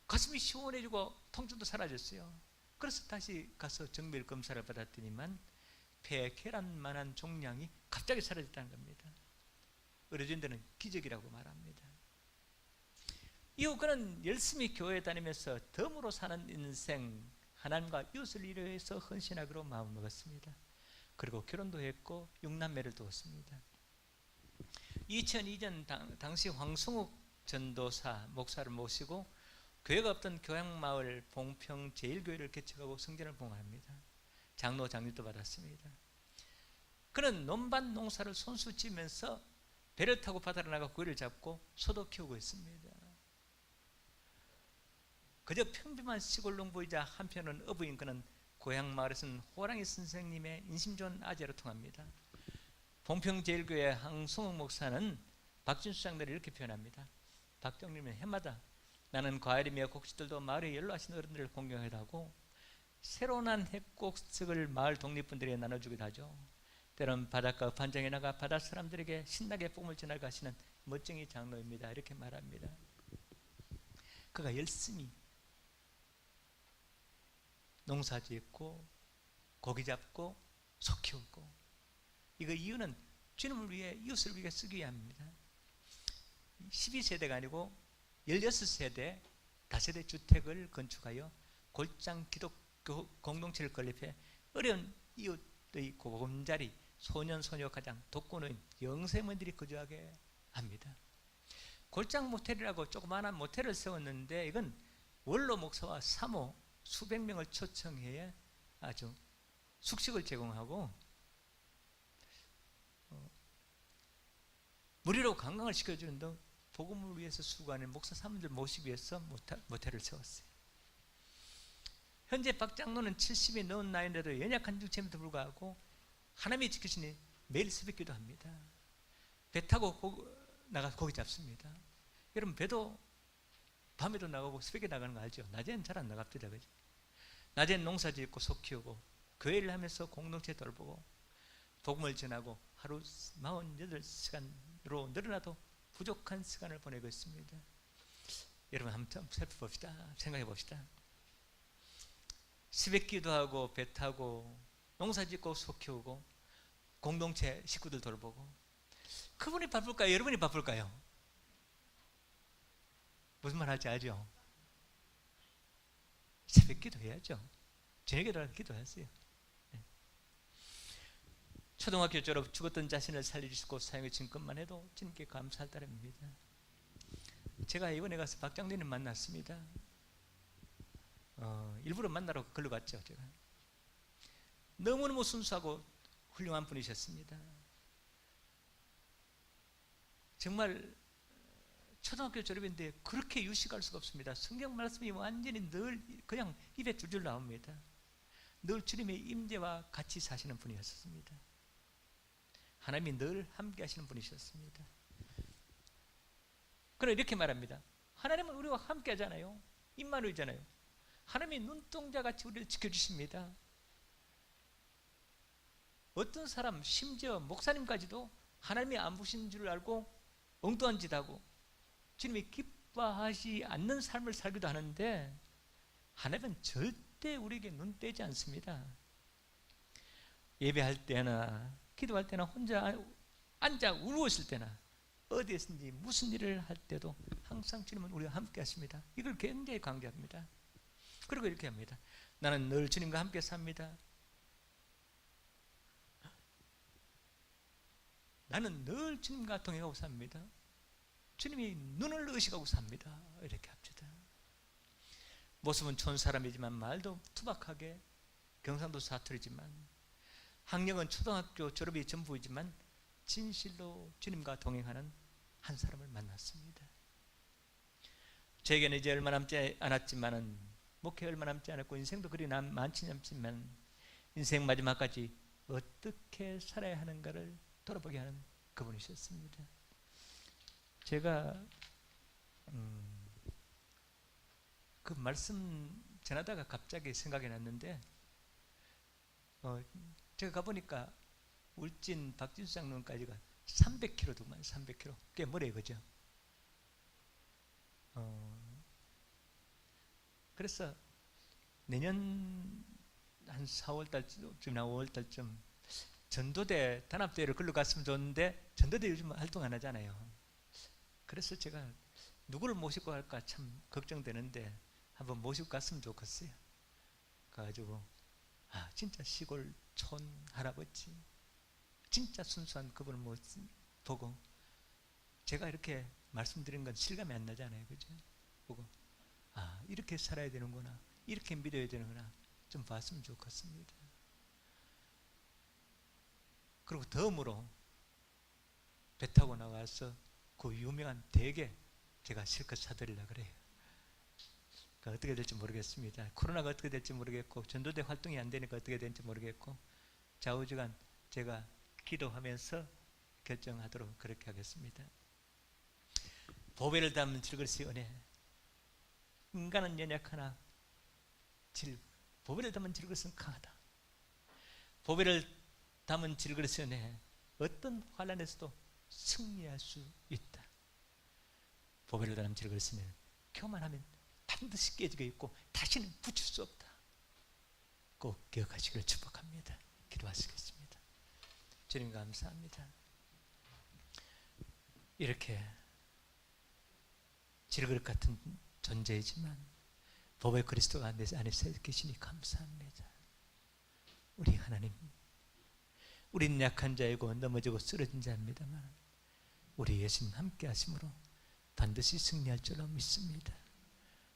[SPEAKER 1] 가슴이 시원해지고 통증도 사라졌어요. 그래서 다시 가서 정밀 검사를 받았더니만 폐 계란만한 종양이 갑자기 사라졌다는 겁니다. 의료진들은 기적이라고 말합니다. 이후 그는 열심히 교회에 다니면서 덤으로 사는 인생, 하나님과 이웃을 위해서 헌신하기로 마음먹었습니다. 그리고 결혼도 했고 6남매를 두었습니다. 2002년 당시 황승욱 전도사 목사를 모시고 교회가 없던 교양마을 봉평 제1교회를 개척하고 성전을 봉헌합니다. 장로 장립도 받았습니다. 그는 논밭 농사를 손수 지면서 배를 타고 바다로 나가 고기를 잡고 소도 키우고 있습니다. 그저 평범한 시골 농부이자 한편은 어부인 그는 고향 마을에서는 호랑이 선생님의 인심 좋은 아재로 통합니다. 봉평 제1교회 황승욱 목사는 박진수 장로를 이렇게 표현합니다. 박장님은 해마다 나는 과일이며 곡식들도 마을에 연로하신 어른들을 공경하기도 하고 새로 난 핵곡식을 마을 독립분들에게 나눠주기도 하죠. 때론 바닷가 반장에 나가 바다 사람들에게 신나게 뽕을 전하고 가시는 멋쟁이 장로입니다. 이렇게 말합니다. 그가 열심히 농사 짓고 고기 잡고 소 키우고, 이거 이유는 주님을 위해, 이웃을 위해 쓰기 위함입니다. 12세대가 아니고 16세대 다세대 주택을 건축하여 골장 기독교 공동체를 건립해 어려운 이웃의 보금자리, 소년 소녀 가장 독거노인 영세민들이 거주하게 합니다. 골장 모텔이라고 조그마한 모텔을 세웠는데 이건 원로 목사와 사모 수백 명을 초청해 아주 숙식을 제공하고 무료로 관광을 시켜주는 등 복음을 위해서 수고하는 목사 사모님들 모시기 위해서 모텔을 세웠어요. 현재 박 장로는 70이 넘은 나이인데도 연약한 중체임에도 불구하고 하나님이 지키시니 매일 새벽 기도합니다. 배 타고 나가서 고기 잡습니다. 여러분, 배도 밤에도 나가고 새벽에 나가는 거 알죠? 낮에는 잘 안 나갑니다. 그죠? 낮에는 농사 짓고 소 키우고 교회를 하면서 공동체 돌보고 복음을 전하고 하루 48시간으로 늘어나도 부족한 시간을 보내고 있습니다. 여러분 한번 살펴봅시다. 생각해 봅시다. 새벽 기도하고 배 타고 농사 짓고 소 키우고 공동체 식구들 돌보고, 그분이 바쁠까요? 여러분이 바쁠까요? 무슨 말 할지 알죠? 새벽 기도해야죠. 저녁에 기도하세요. 네. 초등학교 졸업 죽었던 자신을 살려주시고 사용해 주신 것만 해도 주님께 감사할 따름입니다. 제가 이번에 가서 박장로님 만났습니다. 일부러 만나러 걸러 갔죠. 제가 너무너무 순수하고 훌륭한 분이셨습니다. 정말 초등학교 졸업인데 그렇게 유식할 수가 없습니다. 성경 말씀이 완전히 늘 그냥 입에 줄줄 나옵니다. 늘 주님의 임재와 같이 사시는 분이었습니다. 하나님이 늘 함께 하시는 분이셨습니다. 그럼 이렇게 말합니다. 하나님은 우리와 함께 하잖아요. 임마누엘이잖아요. 하나님이 눈동자같이 우리를 지켜주십니다. 어떤 사람, 심지어 목사님까지도 하나님이 안 보신 줄 알고 엉뚱한 짓 하고 주님이 기뻐하지 않는 삶을 살기도 하는데 하나님은 절대 우리에게 눈 떼지 않습니다. 예배할 때나 기도할 때나 혼자 앉아 울었을 때나 어디에서든지 무슨 일을 할 때도 항상 주님은 우리와 함께 하십니다. 이걸 굉장히 강조합니다. 그리고 이렇게 합니다. 나는 늘 주님과 함께 삽니다. 나는 늘 주님과 동행하고 삽니다. 주님이 눈을 의식하고 삽니다. 이렇게 합시다. 모습은 좋은 사람이지만 말도 투박하게 경상도 사투리지만 학력은 초등학교 졸업이 전부이지만 진실로 주님과 동행하는 한 사람을 만났습니다. 저에게는 이제 얼마 남지 않았지만은 목회 얼마 남지 않았고 인생도 그리 많지 않지만 인생 마지막까지 어떻게 살아야 하는가를 돌아보게 하는 그분이셨습니다. 제가 그 말씀 전하다가 갑자기 생각이 났는데 제가 가보니까 울진 박진수 장로까지가 300km더만 300km 꽤 멀어요. 그죠? 그래서 내년 한 4월달쯤이나 5월달쯤 전도대 단합대회를 걸러 갔으면 좋은데 전도대 요즘 활동 안 하잖아요. 그래서 제가 누구를 모시고 갈까 참 걱정되는데 한번 모시고 갔으면 좋겠어요. 가가지고 진짜 시골 촌 할아버지 진짜 순수한 그분을 보고 제가 이렇게 말씀드린 건 실감이 안 나잖아요. 그죠? 보고 이렇게 살아야 되는구나, 이렇게 믿어야 되는구나 좀 봤으면 좋겠습니다. 그리고 덤으로 배 타고 나가서 그 유명한 대게 제가 실컷 사드리려고 그래요. 그러니까 어떻게 될지 모르겠습니다. 코로나가 어떻게 될지 모르겠고 전도대 활동이 안 되니까 어떻게 될지 모르겠고 좌우지간 제가 기도하면서 결정하도록 그렇게 하겠습니다. 보배를 담은 질그릇의 은혜. 인간은 연약하나 보배를 담은 질그릇은 강하다. 보배를 담은 질그릇의 은혜. 어떤 환난에서도 승리할 수 있다. 보배를 담은 질그릇은 교만하면 반드시 깨지게 있고 다시는 붙일 수 없다. 꼭 기억하시기를 축복합니다. 기도하시겠습니다. 주님 감사합니다. 이렇게 질그릇 같은 존재이지만 보배 그리스도가 내 안에 계시니 감사합니다. 우리 하나님, 우리는 약한 자이고 넘어지고 쓰러진 자입니다만 우리 예수님 함께 하심으로 반드시 승리할 줄로 믿습니다.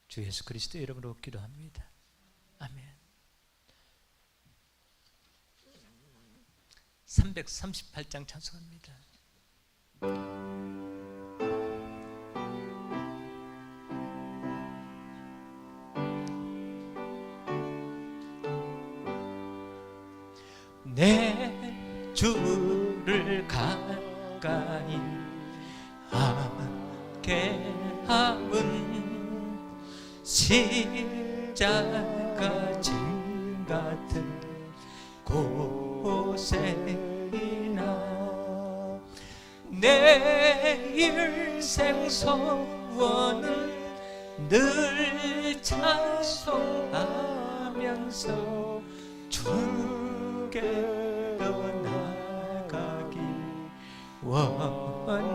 [SPEAKER 1] 주 예수 그리스도의 이름으로 기도합니다. 아멘. 338장 찬송합니다. 내 주를 가까이 하게 함은 십자가 짐 같은 고생이나 내 일생 소원은 늘 찬송하면서 주께로 나가기 원합니다.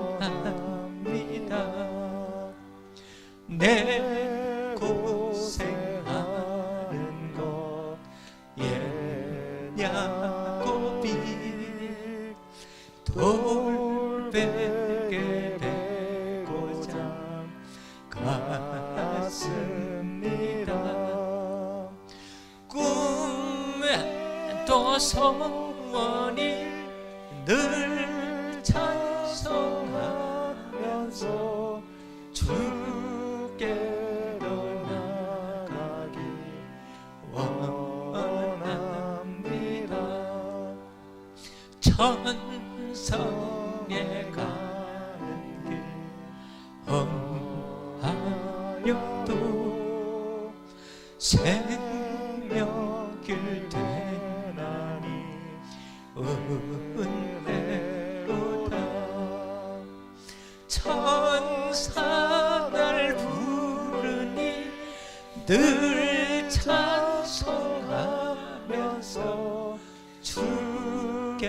[SPEAKER 1] 내 고생하는 것 야곱이 돌베개 베고자 갔습니다. 또 성원이 늘 찬송하면서 주께로 나가기 원합니다. 천성에 가는 길 험하여도 생명길 되나니 은혜로다. 천사를 부르니 늘 찬송하면서 주께로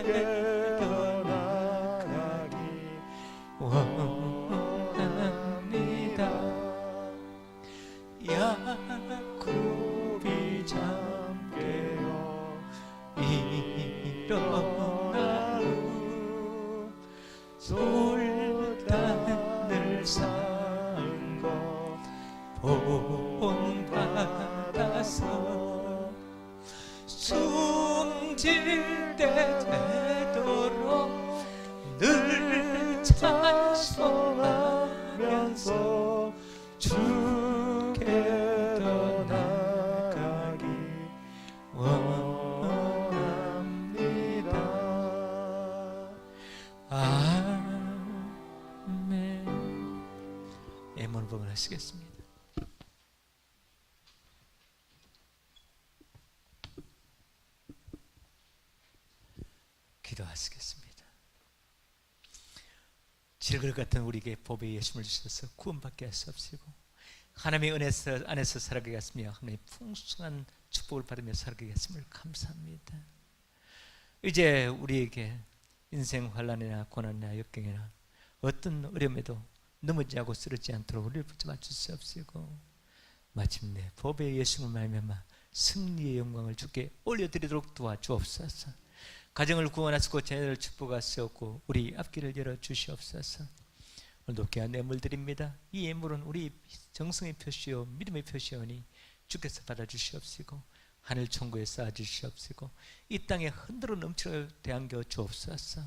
[SPEAKER 1] 나가기 원합니다. 야곱이 잠깨어 일어나고 솔단을 쌓은 것 본받아서 숨질 때 되도록 늘 찬송하면서 주께로 나가기 원합니다. 아멘. 애문복을 하시겠습니다. 기도하시겠습니다. 질글 같은 우리에게 법의 예심을 주셔서 구원받게 하시옵시고 하나님의 은혜 안에서 살아가게 하시며 하나님의 풍성한 축복을 받으며 살아가게 하심을 감사합니다. 이제 우리에게 인생 환난이나 고난이나 역경이나 어떤 어려움에도 넘어지고 쓰러지지 않도록 우리를 붙잡아 주시옵시고 마침내 법의 예수님을 말미암아 승리의 영광을 주께 올려드리도록 도와주옵소서. 가정을 구원하시고 자녀를 축복하시옵고 우리 앞길을 열어주시옵소서. 오늘도 귀한 예물 드립니다. 이 예물은 우리 정성의 표시요 믿음의 표시오니 주께서 받아주시옵시고 하늘 천국에 쌓아주시옵시고 이 땅에 흔들어 넘치려 대안겨 주옵소서.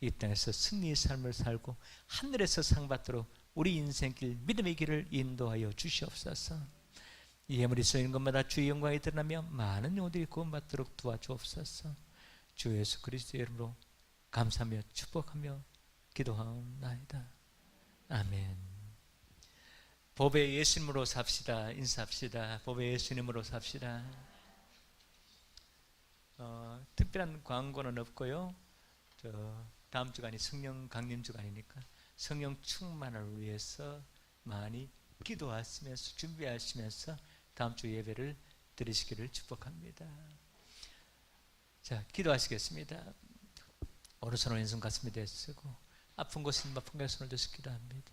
[SPEAKER 1] 이 땅에서 승리의 삶을 살고 하늘에서 상받도록 우리 인생길 믿음의 길을 인도하여 주시옵소서. 이 예물이 쏘이는 것마다 주의 영광이 드러나며 많은 영혼들이 구원받도록 도와주옵소서. 주 예수 그리스도의 이름으로 감사하며 축복하며 기도하옵나이다. 아멘. 법의 예수님으로 삽시다. 인사합시다. 법의 예수님으로 삽시다. 특별한 광고는 없고요. 다음 주간이 성령 강림 주간이니까 성령 충만을 위해서 많이 기도하시면서 준비하시면서 다음 주 예배를 드리시기를 축복합니다. 자, 기도하시겠습니다. 오른손을 왼손 가슴에 대시고 아픈 곳은 아픈 곳에 손을 대서 기도합니다.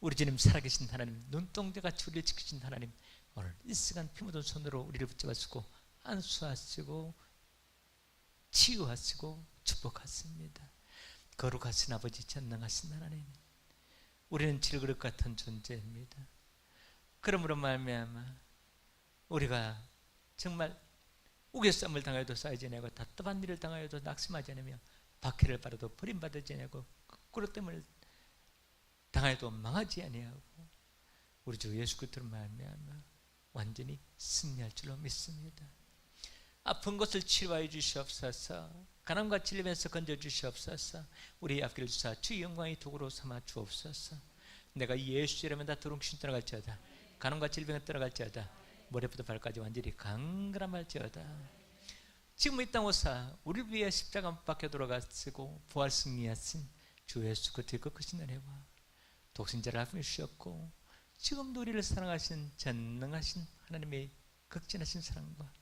[SPEAKER 1] 우리 주님 살아계신 하나님, 눈동자같이 우리를 지키신 하나님, 오늘 이 시간 피 묻은 손으로 우리를 붙잡아주고 안수하시고 치유하시고 축복하십니다. 거룩하신 아버지, 전능하신 하나님, 우리는 질그릇 같은 존재입니다. 그러므로 말미암아 우리가 정말 우겨쌈을 당하여도 쌓이지 아니하고 답답한 일을 당하여도 낙심하지 않으며 박해를 받아도 버림받지 아니하고 꾸러뜸을 당하여도 망하지 아니하고 우리 주 예수 그리스도로 말미암아 완전히 승리할 줄로 믿습니다. 아픈 것을 치료하여 주시옵소서. 가난과 질림에서 건져 주시옵소서. 우리 앞길을 주사 주의 영광의 도구로 삼아 주옵소서. 내가 예수 이름에 다 두루뭉신 떠나갈지어다. 가난과 질병에 떠나갈지어다. 머리부터 발까지 완전히 강건함할지어다. 지금 이 땅 오사 우리를 위해 십자가 못 박혀 돌아가시고 부활 승리하신 주 예수 그리스도의 그 크신 은혜와 독생자를 아픔에 주셨고 지금도 우리를 사랑하신 전능하신 하나님의 극진하신 사랑과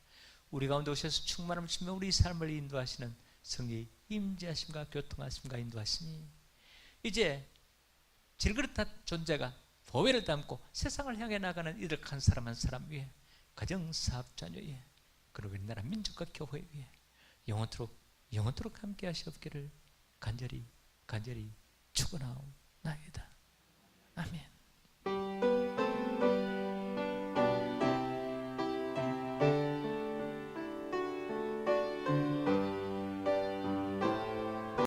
[SPEAKER 1] 우리 가운데 오셔서 충만함을 주며 우리 삶을 인도하시는 성령의 임재하심과 교통하심과 인도하심이 이제 질그릇한 존재가 보배를 담고 세상을 향해 나가는 이들 한 사람 한 사람 위에 가정 사업 자녀 위에 그리고 우리나라 민족과 교회 위에 영원토록 함께 하시옵기를 간절히 축원하옵나이다. 아멘.